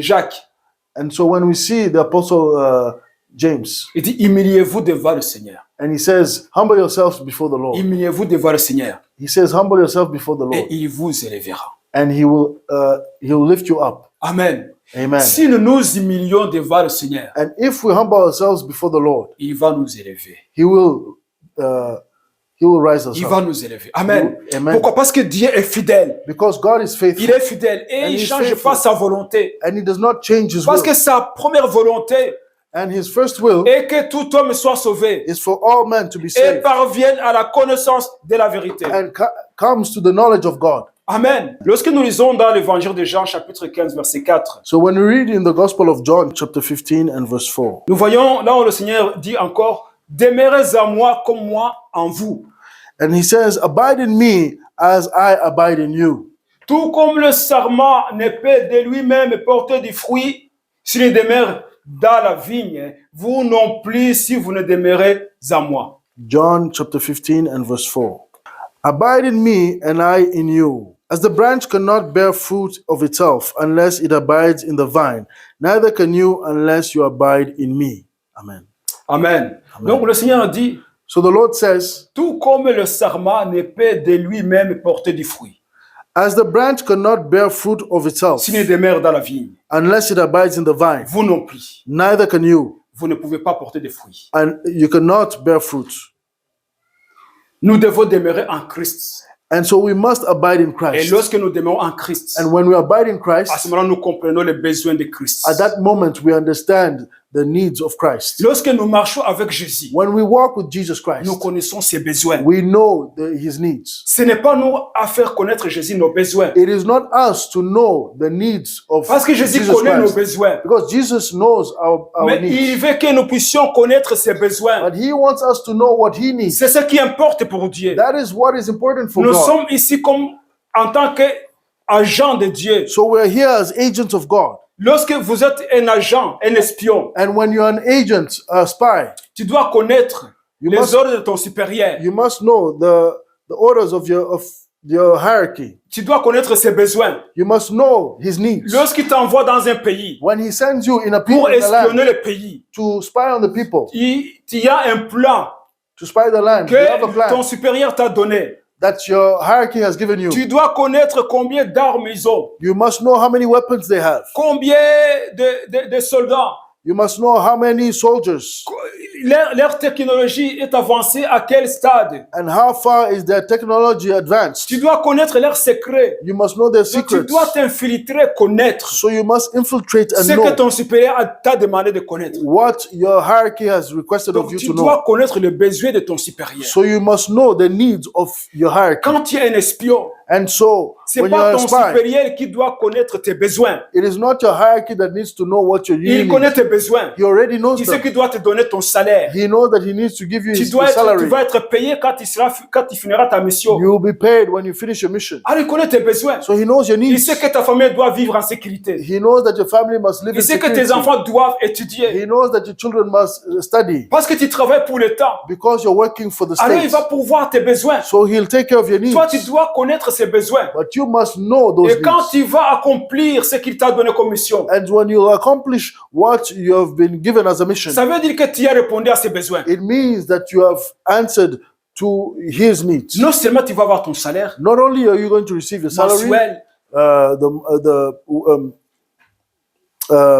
Jacques, And so when we see the apostle James. Il dit, humiliez-vous devant le Seigneur. And he says, humble yourselves before the Lord. Humiliez-vous devant le Seigneur. He says, humble yourself before the Et Lord. il vous élèvera. And he'll lift you up. Amen. Amen. Si nous nous humilions devant le Seigneur, And if we humble ourselves before the Lord, il va nous élever. He will rise us Il up. va nous élever. Amen. Amen. Pourquoi? Parce que Dieu est fidèle. Because God is faithful. Il est fidèle et And il ne he's change faithful. pas sa volonté. And He does not change His Parce will. que sa première volonté And His first will est que tout homme soit sauvé is for all men to be et saved parvienne à la connaissance de la vérité. and comes to the knowledge of God. Amen. Lorsque nous lisons dans l'évangile de Jean, chapitre 15, verset 4, So when we read in the Gospel of John, chapter 15 and verse 4, nous voyons là où le Seigneur dit encore, demeurez en moi comme moi en vous. and He says, abide in me as I abide in you. Tout comme le sarment ne peut de lui-même porter du fruit s'il ne demeure dans la vigne, vous non plus si vous ne demeurez en moi. John chapter 15 and verse 4. Abide in me and I in you. As the branch cannot bear fruit of itself unless it abides in the vine, neither can you unless you abide in me. Amen. Amen. Donc le Seigneur dit, So the Lord says, tout comme le sarment ne peut de lui-même porter du fruit as the branch cannot bear fruit of itself s'il ne demeure dans la vigne, unless it abides in the vine, vous non plus, neither can you, vous ne pouvez pas porter de fruits. and you cannot bear fruit. Nous devons demeurer en Christ. And so we must abide in Et Christ. lorsque nous demeurons en Christ, And when we abide in à Christ, ce moment-là, nous comprenons les besoins de Christ. at that moment we understand the needs of Christ. Lorsque nous marchons avec Jésus, When we walk with Jesus Christ, nous connaissons ses besoins. we know His needs. Ce n'est pas nous à faire connaître Jésus nos besoins. It is not us to know the needs of Parce que Jésus Jesus connaît nos Christ, besoins. because Jesus knows our Mais il needs. veut que nous puissions connaître ses besoins. But He wants us to know what He needs. C'est ce qui importe pour Dieu. That is what is important for Nous God. sommes ici comme en tant qu'agents de Dieu. So we're here as agents of God. Lorsque vous êtes un agent, un espion, And when you're an agent, a spy, tu dois connaître You les must- ordres de ton supérieur. you must know the orders of your hierarchy. Tu dois connaître ses besoins. You must know His needs. Lorsqu'il t'envoie dans un pays When He sends you in a pour in the land espionner le pays, to spy on the people, il y a un plan to spy the land, you have a que plan ton supérieur t'a donné. that your hierarchy has given you. Tu dois connaître combien d'armes ils ont, You must know how many weapons they have. combien de soldats. You must know how many soldiers Leur technologie est avancée à quel stade. and how far is their technology advanced. Tu dois connaître leurs secrets. You must know their Donc, tu secrets. dois t'infiltrer, connaître So you must infiltrate and ce que know ton supérieur t'a demandé de connaître. what your hierarchy has requested of Donc, you tu to know. dois connaître les besoins de ton supérieur. So you must know the needs of your hierarchy. Quand tu es un espion, And so c'est when you're pas a ton spy, supérieur qui doit connaître tes besoins. it is not your hierarchy that needs to know what you Il need. connaît tes besoins. He already knows Il sait them. qu'il doit te donner ton salaire. He knows that he needs to give you Tu his dois salary. tu vas être payé quand tu finiras ta mission. You will be paid when you finish your mission. Alors, il connaît tes besoins. So he knows your Il needs. sait que ta famille doit vivre en sécurité. He knows that your family must live in Il sait que tes security. enfants doivent étudier. He knows that your children must study Parce que tu travailles pour l'État. because you're working for the Alors, il state. va pourvoir tes besoins. So he'll take care of your needs. Toi, tu dois connaître ses besoins. But you must know those Et quand needs. tu vas accomplir ce qu'il t'a donné comme mission, And when you accomplish what you have been given as a mission, ça veut dire que tu as répondu à ses besoins. it means that you have answered to his needs. Non seulement tu vas avoir ton salaire Not only are you going to receive your salary, mensuel,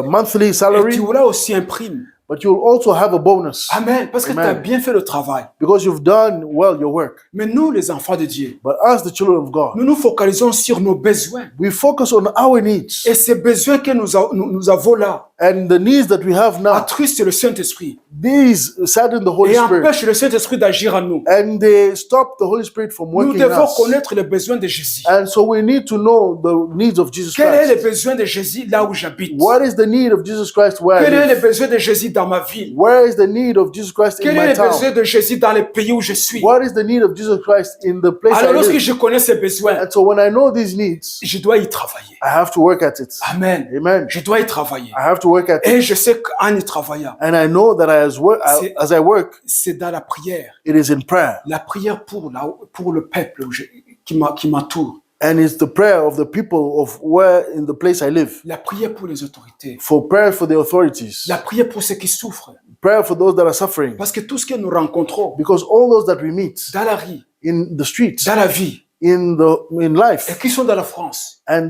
monthly et salary, tu auras aussi un prime. but you'll also have a bonus Amen. Parce que tu Amen. as bien fait le travail. because you've done well your work. Mais nous, les enfants de Dieu, But as the children of God, nous nous focalisons sur nos besoins. we focus on our needs Et ces besoins que nous avons là and the needs that we have now. attristent le Saint-Esprit These sadden the Holy et Spirit empêchent le Saint-Esprit d'agir en nous. and they stop the Holy Spirit from Nous working in devons us. connaître les besoins de Jésus. And so we need to know the needs of Jesus Quel est le Christ. besoin de Jésus là où j'habite? What is the need of Jesus Christ where I Quel est live? le besoin de Jésus dans ma ville? Where is the need of Jesus Christ in Quel est my le town? besoin de Jésus dans le pays où je suis? What is the need of Jesus Christ in the place Alors I lorsque live? je connais ces besoins, And so when I know these needs, je dois y travailler. I have to work at it. Amen. Amen. Je dois y travailler. I have to work at it. Et je sais qu'en y travaillant, And I know that as I work, c'est dans la prière. it is in prayer. La prière pour le peuple qui m'entoure. And it's the prayer of the people of where in the place I live. La prière pour les autorités. For prayer for the authorities. La prière pour ceux qui souffrent. prayer for those that are suffering. Parce que tout ce que nous rencontrons Because all those that we meet dans la rue, in the streets, dans la vie, in et life, qui sont dans la France, and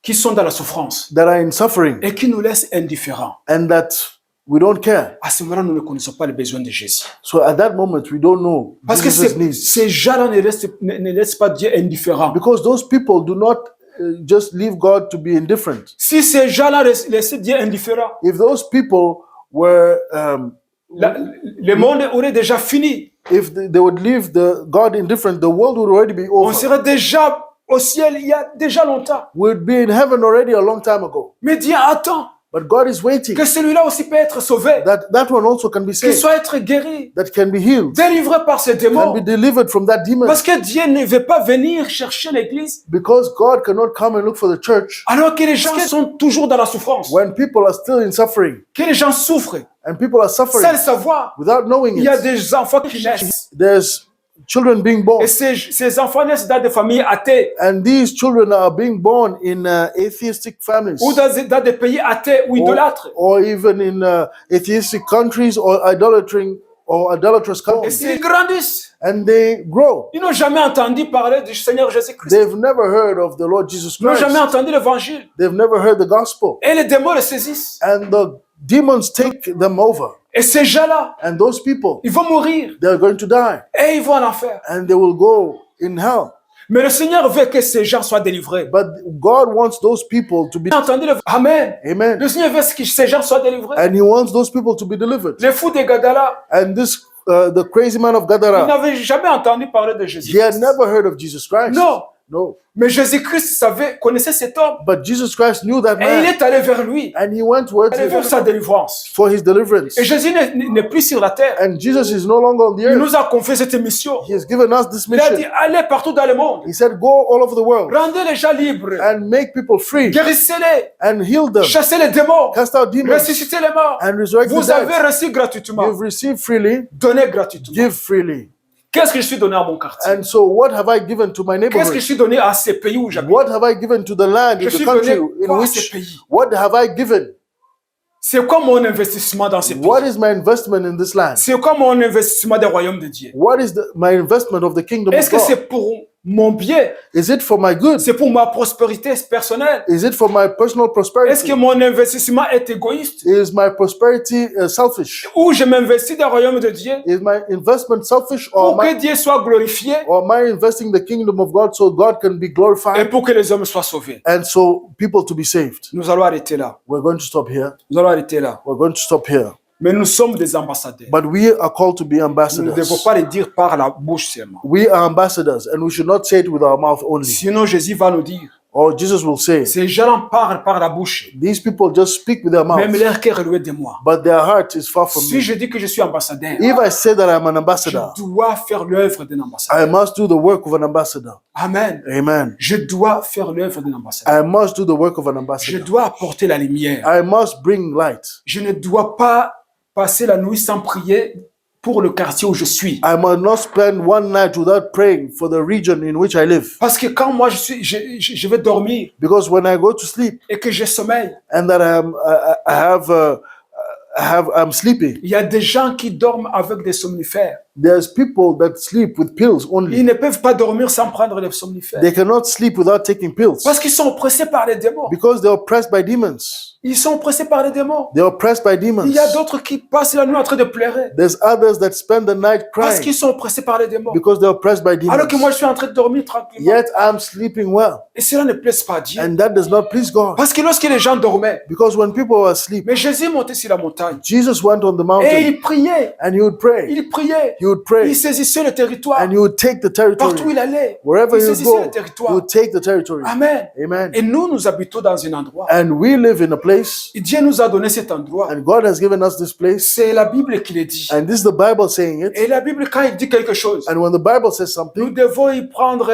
qui sont dans la souffrance, that are in suffering, et qui nous laissent indifférents, and that we don't care. à ce moment-là, nous ne connaissons pas les besoins de Jésus. So at that moment, we don't know Parce que Jesus' needs. ces gens-là ne laissent pas Dieu indifférent. Because those people do not just leave God to be indifferent. Si ces gens-là laissaient Dieu indifférent, If those people were, le monde aurait déjà fini. if they would leave God indifferent, the world would already be On over. serait déjà au ciel il y a déjà longtemps. We'd be in heaven already a long time ago. Mais Dieu attend But God is waiting que celui-là aussi peut être sauvé, that one also can be qu'il saved, soit être guéri, that can be healed, délivré par ces can démons. be delivered from that demon. Parce que Dieu ne veut pas venir chercher l'église Because God cannot come and look for the church alors que les gens sont toujours dans la souffrance, when people are still in suffering, que les gens souffrent and people are sans suffering le savoir. without knowing Il y a it. des enfants qui naissent There's children being born, et ces enfants naissent dans des familles athées and these children are being born in atheistic families, ou dans des pays athées ou idolâtres. or even in atheistic countries or idolatrous Et countries, ils grandissent. and they grow. Ils n'ont jamais entendu parler du Seigneur Jésus-Christ. They've never heard of the Lord Jesus Ils n'ont Christ. jamais entendu l'évangile. They've never heard the gospel, Et les démons les saisissent. and the demons take them over, Et ces gens-là, and those people, ils vont mourir they're going to die, et ils vont en enfer. and they will go in hell. Mais le Seigneur veut que ces gens soient délivrés. But God wants those people to be, Entendu le Amen. amen, Le Seigneur veut que ces gens soient délivrés. and He wants those people to be delivered. Les fous de Gadara, And the crazy man of ils Gadara, n'avaient jamais entendu parler de Jésus. he had never heard of Jesus Christ. Non. Mais Jésus-Christ connaissait cet homme. But Jesus Christ knew that Et il man, est allé vers lui. and he went towards Il vers sa him délivrance. for his deliverance. Et Jésus n'est plus sur la terre. And Jesus is no longer on the Il earth. nous a confié cette mission. He has given us this Il a dit, mission. allez partout dans le monde. He said, go all over the world Rendez les gens libres. and make people free Guérissez-les. and heal them, Chassez les démons. cast out demons, Ressuscitez les morts. and resurrect the Vous avez dead. reçu gratuitement. You've received freely, Donnez gratuitement. give freely. Qu'est-ce que je suis donné à mon quartier? And so what have I given to my Qu'est-ce que je neighborhood? suis donné à ces pays où j'habite? What have I given to the land, Je in suis the country donné in quoi à ces which, pays? what have I given? C'est quoi mon investissement dans ces pays? What is my investment in this land? C'est quoi mon investissement des royaumes de Dieu? What is my investment of the kingdom Est-ce of que God? c'est pour mon bien? Is it for my good? C'est pour ma prospérité personnelle? Is it for my personal Est-ce prosperity? que mon investissement est égoïste? Is my prosperity selfish? Ou je m'investis dans le royaume de Dieu Is my investment selfish, pour que Dieu soit glorifié or am I investing the kingdom of God so God can be et glorified pour que les hommes soient sauvés? and so people to be saved? Nous allons arrêter là. We're going to stop here. Nous allons arrêter là. We're going to stop here. Mais nous sommes des ambassadeurs. But we are called to be Nous ne devons ambassadors. pas le dire par la bouche seulement. We are ambassadors, and we should not say it with our mouth only. Sinon, Jésus va nous dire, Or Jesus will say, ces gens parlent par la bouche, these people just speak with their même mouth, leur cœur est loin de moi. but their heart is far from Si me. je dis que je suis ambassadeur, If I say that I'm an je ambassador, dois faire l'œuvre d'un ambassadeur. I must do the work of an ambassador. Amen. Amen. Je dois faire l'œuvre d'un ambassadeur. I must do the work of an Je ambassador. dois apporter la lumière. I must bring light. Je ne dois pas passer la nuit sans prier pour le quartier où je suis. I must not spend one night without praying for the region in which I live. Parce que quand moi je vais dormir Because when I go to sleep et que je sommeille, and that I'm sleepy, il y a des gens qui dorment avec des somnifères. there's people that sleep with pills only. Ils ne peuvent pas dormir sans prendre des somnifères. They cannot sleep without taking pills Parce qu'ils sont oppressés par les démons. because they're oppressed by demons. Ils sont oppressés par les démons. They're oppressed by demons. Il y a d'autres qui passent la nuit en train de pleurer. There's others that spend the night Parce crying qu'ils sont oppressés par les démons. because they're oppressed by Alors que moi, demons. je suis en train de dormir tranquillement. Yet I'm sleeping well, Et cela ne plaise pas à Dieu. and that does not please God. Parce que lorsque les gens dormaient, Because when people were asleep, mais Jésus montait sur la montagne. Jesus went on the Et mountain il priait. and he would pray. Il priait. He would Il pray saisissait le territoire. and he would take the Partout où il territory. allait. Wherever Il he would saisissait le go, he territoire. would take the territory. Amen. Amen. Et nous habitons dans un endroit. And we live in a place, Et Dieu nous a donné cet endroit. and God has given us this place, C'est la Bible qui le dit. and this is the Bible saying it. Et la Bible, quand il dit quelque chose, And when the Bible says nous something, devons y prendre,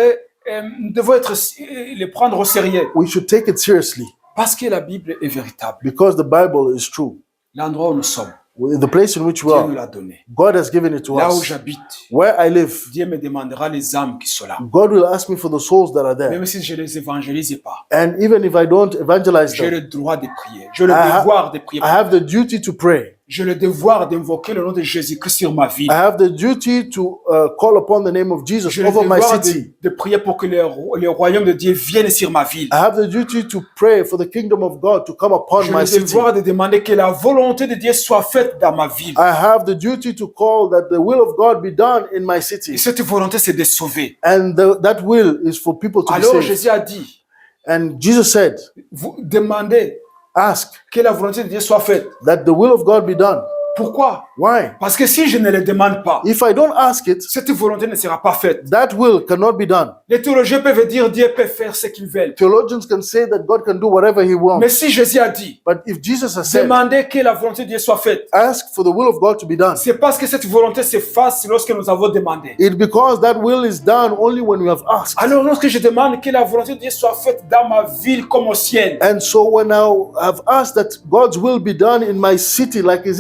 nous devons le prendre au sérieux. we should take it seriously Parce que la Bible est véritable. because the Bible is true. L'endroit où nous sommes, The place in which we Dieu nous are, l'a donné. God has given it to Là où us. j'habite, Where I live, Dieu me demandera les âmes qui sont là. God will ask me for the souls that are there. Même si je ne les évangélise pas, And even if I don't evangelize j'ai them, le droit de prier. J'ai le I devoir de prier. I have the duty to pray. j'ai le devoir d'invoquer le nom de Jésus-Christ sur ma vie. I have the duty to call upon the name of Jesus J'ai le over my devoir city. de prier pour que le royaume de Dieu vienne sur ma ville. I have the duty to pray for the kingdom of God to come upon J'ai my le city. devoir de demander que la volonté de Dieu soit faite dans ma ville. I have the duty to call that the will of God be done in my Et city. cette volonté, c'est de sauver. And that will is for people to be Alors saved. Jésus a dit, And Jesus said, vous demandez ask que la volonté de Dieu soit faite. that the will of God be done. Pourquoi? Why? Parce que si je ne le demande pas, If I don't ask it, cette volonté ne sera pas faite. that will cannot be done. Les théologiens peuvent dire Dieu peut faire ce qu'il veut. Theologians can say that God can do whatever he wants. Mais si Jésus a dit, But if Jesus has said, demandez que la volonté de Dieu soit faite, ask for the will of God to be done, c'est parce que cette volonté se fasse lorsque nous avons demandé. it's because that will is done only when we have asked. Alors lorsque je demande que la volonté de Dieu soit faite dans ma ville comme au ciel, And so when I have asked that God's will be done in my city like it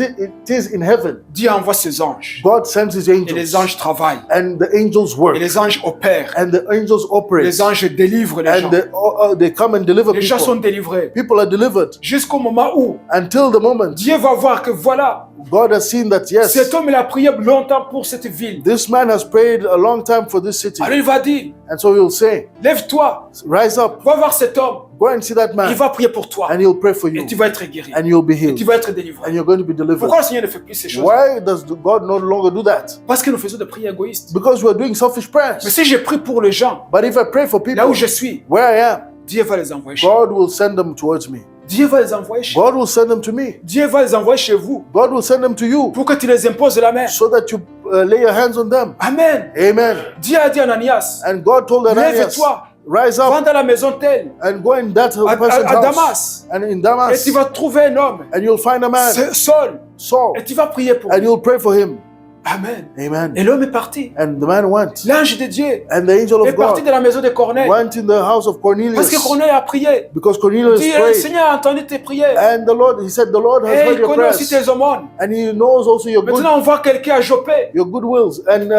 is in heaven, Dieu envoie ses anges. God sends his Et les angels anges travaillent. and the angels work Et les anges opèrent. and the angels operate Les anges délivrent les gens. and they come and deliver Les gens sont people. délivrés. People are delivered Jusqu'au moment où until the moment Dieu va voir que voilà, God has seen that yes, cet homme il a prié longtemps pour cette ville. this man has prayed a long time for this city. Alors il va dire, And so he'll say, lève-toi, rise up, va voir cet homme. go and see that Il man, va prier pour toi. and he'll pray for you, Et tu vas être guéri. and you'll be Et healed, tu vas être délivré. and you're going to be delivered. Pourquoi le Seigneur ne fait plus ces choses? Why does God no longer do that? Parce que nous faisons des prières égoïstes. Because we're doing selfish Mais prayers. si je prie pour les gens, But if I pray for là people où je suis, where I am, Dieu va les envoyer chez vous. God will send them towards me. Dieu va les envoyer chez vous. God will send them to me. Dieu va les envoyer chez vous God will send them to you pour que tu les imposes la main. so that you lay your hands on them. Amen. Amen. Dieu a dit à Ananias, And God told Ananias, lève-toi, rise va up dans la maison telle, and go in that à person's house. Damas, And in et Damas, tu vas trouver un homme, and you'll find a man, Saul, Saul, et tu vas prier pour and lui. you'll pray for him. Amen. Amen. Et l'homme est parti. And the man went. L'ange de Dieu And the angel est of parti de God la maison de Corneille. went in the house of Parce Cornelius que Corneille a prié. because Cornelius Dit, le prayed. Seigneur a entendu tes prières. And the Lord, he said, the Lord has Et heard il your connaît aussi prayers. tes aumônes. And he knows also your Maintenant, on voit quelqu'un à Joppé your good wills. And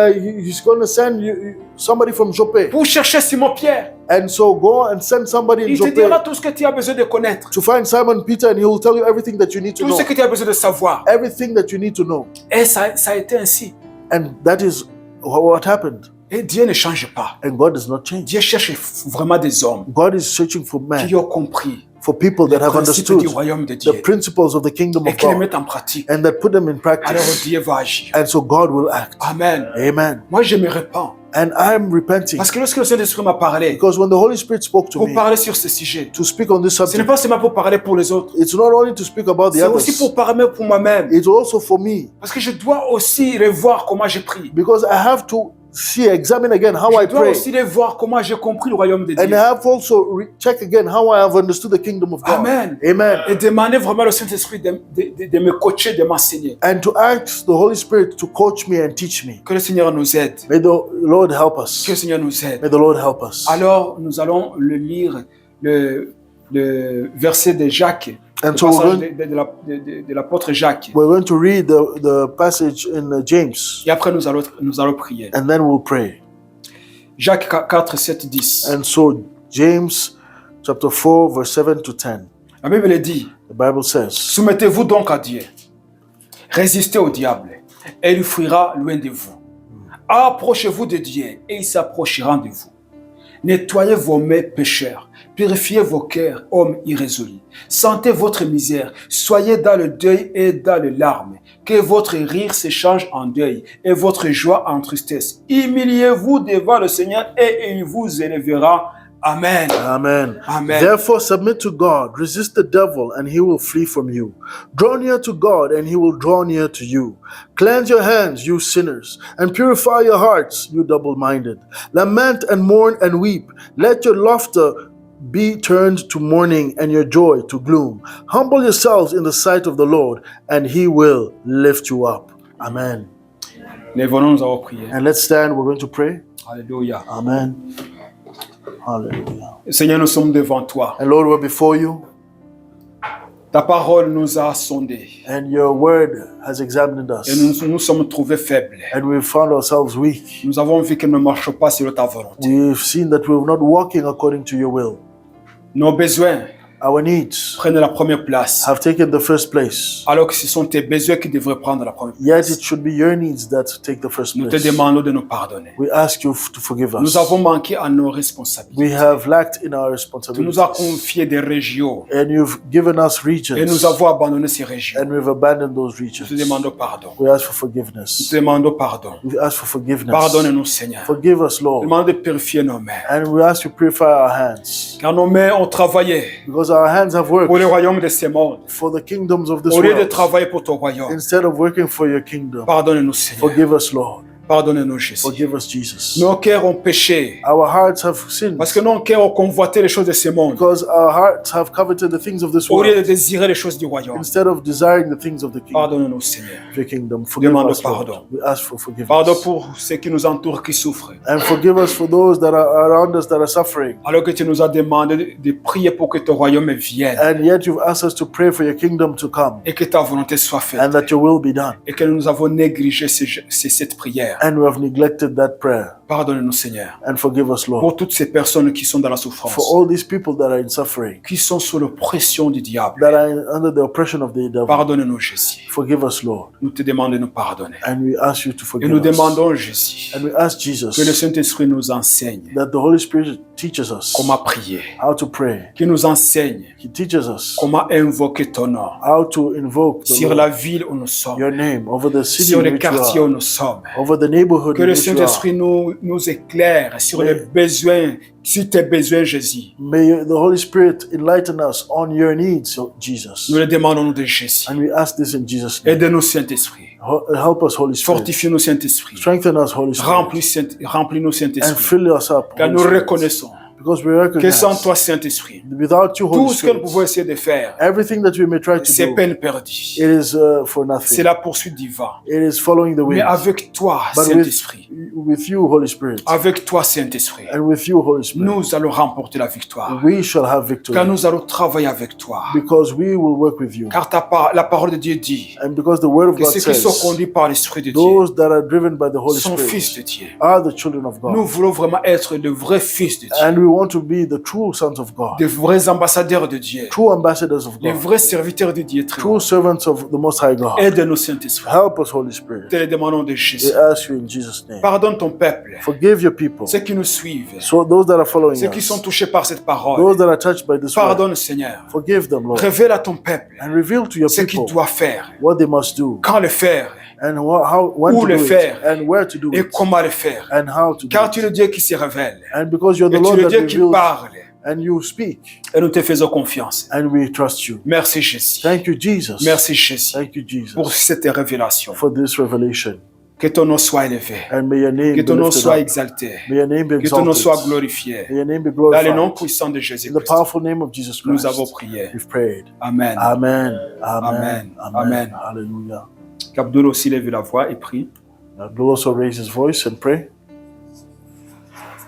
he's going to send you somebody from Joppe. pour chercher Simon-Pierre. And so go and send somebody in Il te dira Joppe tout ce que tu as besoin de connaître. to find Simon Peter, and he will tell you everything that you need to Tout know. ce que tu as besoin de savoir. Everything that you need to know. Et ça a été ainsi. And that is what happened. Et Dieu ne change pas. And God does not change. Dieu cherche vraiment des hommes God is searching for men, qui ont compris for people les that have principes understood du royaume de Dieu the principles of the kingdom et of qui les God mettent en pratique. and that put them in Alors practice. Dieu va agir. And so God will act. Amen. Amen. Moi, je me répands. And I'm repenting Parce que lorsque le Saint-Esprit m'a parlé because when the Holy Spirit spoke to pour me parler sur ce sujet, to speak on this ce n'est subject, pas seulement pour parler pour les autres. it's not only to speak about the C'est aussi others, pour parler pour moi-même. it's also for me Parce que je dois aussi revoir comment je prie. because I have to examine again how I Je dois pray. aussi revoir comment j'ai compris le royaume de And I Dieu. have also check again how I have understood the kingdom of God. Amen. Amen. Et demander vraiment au Saint-Esprit de me coacher, de m'enseigner. And to ask the Holy Spirit to coach me and teach me. Que le Seigneur nous aide. May the Lord help Que le us. Seigneur nous aide. May the Lord help us. Alors, nous allons le lire, le verset de Jacques, And le so passage de l'apôtre Jacques. we're going to read the passage in James, Et après, nous allons prier. and then we'll pray. Jacques 4, 7, 10. And so James chapter 4, verse 7 to 10. La Bible dit, The Bible says, soumettez-vous donc à Dieu. Résistez au diable et il fuira loin de vous. Approchez-vous de Dieu et il s'approchera de vous. Nettoyez vos mains pécheurs, purifiez vos cœurs, hommes irrésolus. Sentez votre misère, soyez dans le deuil et dans les larmes. Que votre rire s'échange en deuil et votre joie en tristesse. Humiliez-vous devant le Seigneur et il vous élèvera. Amen. Amen. Amen. Therefore, submit to God, resist the devil, and he will flee from you. Draw near to God, and he will draw near to you. Cleanse your hands, you sinners, and purify your hearts, you double-minded. Lament and mourn and weep. Let your laughter be turned to mourning and your joy to gloom. Humble yourselves in the sight of the Lord, and he will lift you up. Amen. Lèvons-nous, nous allons prier. And let's stand. We're going to pray. Alléluia. Amen. Hallelujah. Seigneur, nous sommes devant toi. And Lord, we're before you, Ta parole nous a sondés and your word has examined us, et nous nous sommes trouvés faibles. and we've found ourselves weak. Nous avons vu que nous ne marchons pas selon ta volonté. We've seen that we're not walking according to your will. Nos besoins our needs prennent la première place, have taken the first place. alors que ce sont tes besoins qui devraient prendre la première Yet place. it should be your needs that take the first Nous te place. demandons de nous pardonner. We ask you to forgive Nous us. avons manqué à nos responsabilités. We have lacked in our Tu responsibilities. nous as confié des régions And you've given us et regions. nous avons abandonné ces régions. And we've abandoned those Nous regions. te demandons pardon. We ask for Nous forgiveness. te demandons pardon. We ask for forgiveness. Pardonne-nous, Seigneur. Forgive us, Nous te Lord. demandons de purifier nos mains. And we ask you to purify our hands. Car nos mains ont travaillé Because our hands have worked pour le royaume de ce monde. for the kingdoms of this Au lieu de world travailler pour ton royaume. instead of working for your kingdom. Pardonne-nous, Seigneur. Forgive us, Lord. Pardonne-nous, Jésus. Forgive us, Jesus. Nos cœurs ont péché. Our hearts have sinned Parce que nos cœurs ont convoité les choses de ce monde. because our hearts have coveted the things of this Au lieu de world désirer les choses du royaume. instead of desiring the things of the kingdom. Pardonne-nous, Seigneur. Of your kingdom. Forgive Demande us, Lord. pardon. We ask for forgiveness. Pardon pour ceux qui nous entourent, qui souffrent. And forgive us for those that are around us that are suffering. Alors que tu nous as demandé de prier pour que ton royaume vienne. And yet you've asked us to pray for your kingdom to come Et que ta volonté soit faite. and that your will be done. Et que nous avons négligé cette prière. And we have neglected that prayer. Pardonne-nous, Seigneur. And forgive us, Lord. Pour toutes ces personnes qui sont dans la For souffrance. all these people that are in suffering, Qui sont sous l'oppression du diable. that are under the oppression of the devil. Pardonne-nous, Jésus. Forgive us, Lord. Nous te demandons de nous pardonner. And we ask you to Et forgive nous us. demandons, Jésus, And we ask que le Jesus Saint-Esprit nous enseigne that the Holy Spirit teaches us comment prier. how to pray. Qu'il nous enseigne He teaches us comment invoquer ton nom. how to invoke the Sur Lord, la ville où nous sommes. your name over the city Sur in les which you quartiers où are, nous sommes. over the neighborhood Que in le which you Saint-Esprit are. nous éclaire sur les besoins, sur tes besoins, Jésus. May the Holy Spirit enlighten us on your needs, Jesus. Nous le demandons de Jésus. And we ask this in Jesus' name. Aide-nous, Saint-Esprit. Help us, Holy Spirit. Fortifie-nous, Saint-Esprit. Strengthen us, Holy Spirit. Remplis-nous, And Saint-Esprit. fill us up, Car Holy nous Spirit. reconnaissons Because we que recognize sans toi, Saint-Esprit, without you, tout Holy ce que nous Spirit, pouvons essayer de faire, everything that we may try to c'est do, peine perdue. it is for C'est nothing. la poursuite du vent. It is following the Mais wind. avec toi, But Saint-Esprit, with you, Holy Spirit, avec toi, Saint-Esprit, and with you, Holy Spirit, nous allons remporter la victoire. we shall have victory. Car nous allons travailler avec toi. Because we will work with you. Car la parole de Dieu dit And because the word of que God ceux qui sont says, conduits par l'Esprit de Dieu those that are driven by the Holy sont fils Spirit de Dieu. are the children of Nous God. voulons vraiment être de vrais fils de Dieu, And we want to be the true sons of God, de vrais ambassadeurs de Dieu, true ambassadors of les God, vrais serviteurs de Dieu. Très haut. true servants of the Most High God. Aide-nous, Saint-Esprit. Help us, Holy Spirit. Te le demandons de We Jésus. ask you in Jesus' name. Pardonne ton peuple, Forgive your people. ceux qui nous suivent, So those that are following ceux qui sont us, touchés par cette parole. those that are touched by this word, Pardonne, Seigneur. forgive them, Lord, Révèle à ton peuple and reveal to your ce qu'il people doit faire, what they must do, quand le faire and when Où to le do it, faire. and where to do et it, comment le faire. and how to do Car tu es it. le Dieu qui se révèle. And because you're the Et tu Lord es le that Dieu qui reveals, parle. and you speak, Et nous te faisons confiance. and we trust you. Merci, Jésus. Thank you, Jesus. Merci, Jésus, Thank you, Jesus, pour cette révélation. for this revelation. Que ton nom soit élevé. And may your name Que be ton nom lifted soit up. exalté. May your name be Que ton nom soit exalted. glorifié. May your name be Dans le nom glorified. puissant de In the Jésus-Christ, powerful name of Jesus nous avons Christ, prié. we've prayed. Amen. Amen. Amen. Amen. Amen. Amen. Hallelujah. Qu'Abdoul aussi lève la voix et prie. Abdul also raise his voice and pray.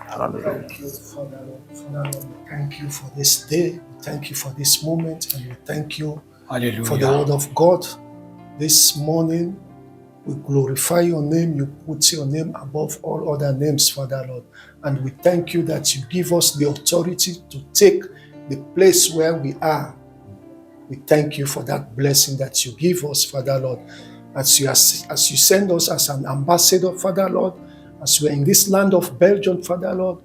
Hallelujah. Thank you, Father Lord. Father Lord, we thank you for this day. We thank you for this moment, and we thank you for the Alléluia. word of God. This morning, we glorify your name. You put your name above all other names, Father Lord. And we thank you that you give us the authority to take the place where we are. We thank you for that blessing that you give us, Father Lord. As you send us as an ambassador, Father Lord, as we're in this land of Belgium, Father Lord,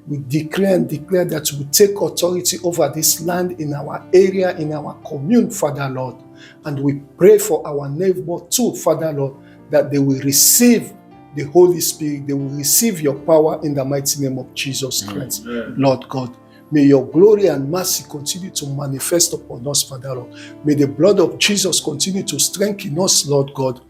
we declare and declare that we take authority over this land in our area, in our commune, Father Lord. And we pray for our neighbor too, Father Lord, that they will receive the Holy Spirit, they will receive your power in the mighty name of Jesus Christ. Lord God, may your glory and mercy continue to manifest upon us, Father Lord. May the blood of Jesus continue to strengthen us, Lord God,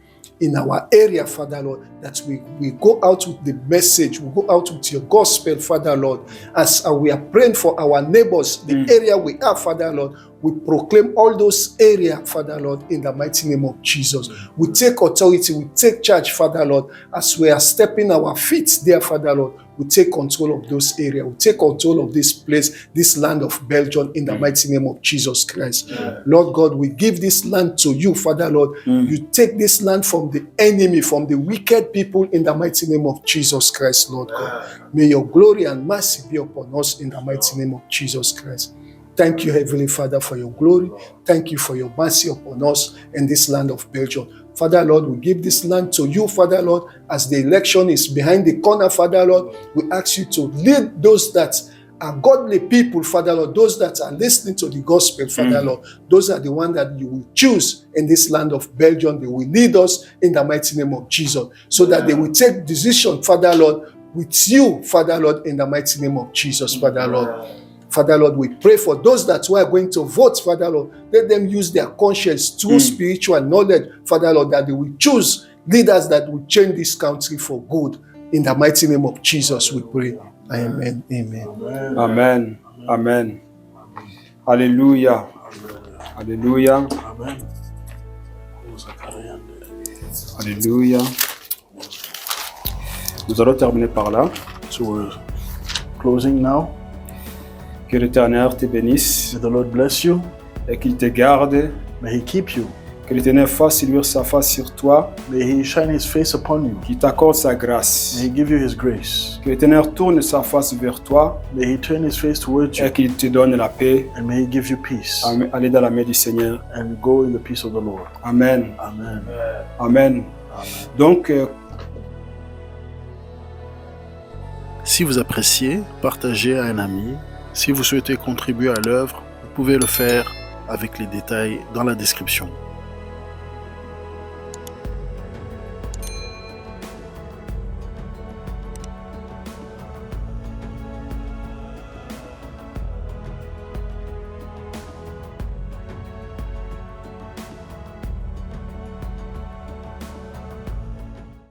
in our area, Father Lord, that we go out with the message, we go out with your gospel, Father Lord. As we are praying for our neighbors, the area we are, Father Lord, we proclaim all those areas, Father Lord, in the mighty name of Jesus. We take authority, we take charge, Father Lord, as we are stepping our feet there, Father Lord. We take control of those areas. We take control of this place, this land of Belgium, in the mighty name of Jesus Christ. Lord God, we give this land to you, Father Lord. You take this land from the enemy, from the wicked people, in the mighty name of Jesus Christ, Lord God. May your glory and mercy be upon us in the mighty name of Jesus Christ. Thank you, Heavenly Father, for your glory. Thank you for your mercy upon us in this land of Belgium. Father, Lord, we give this land to you, Father, Lord, as the election is behind the corner, Father, Lord. We ask you to lead those that are godly people, Father, Lord, those that are listening to the gospel, Father, Lord. Those are the ones that you will choose in this land of Belgium. They will lead us in the mighty name of Jesus, so that they will take decision, Father, Lord, with you, Father, Lord, in the mighty name of Jesus, Father, Lord. Father, Lord, we pray for those that were going to vote, Father, Lord. Let them use their conscience through spiritual knowledge, Father, Lord, that they will choose leaders that will change this country for good. In the mighty name of Jesus, we pray. Amen. Amen. Amen. Amen. Alléluia. Alléluia. Amen. Alléluia. Nous allons terminer par là. So we're closing now. Que l'Éternel te bénisse May the Lord bless you. et qu'il te garde. May He keep you. Que l'Éternel fasse luire sa face sur toi, May He shine His face upon you. qu'il t'accorde sa grâce. May He give you His grace. Que l'Éternel tourne sa face vers toi May He turn His face towards you. et qu'il te donne la paix. And may He give you peace. Allez dans la main du Seigneur. And go in the peace of the Lord. Amen. Amen. Amen. Donc, Si vous appréciez, partagez à un ami. Si vous souhaitez contribuer à l'œuvre, vous pouvez le faire avec les détails dans la description.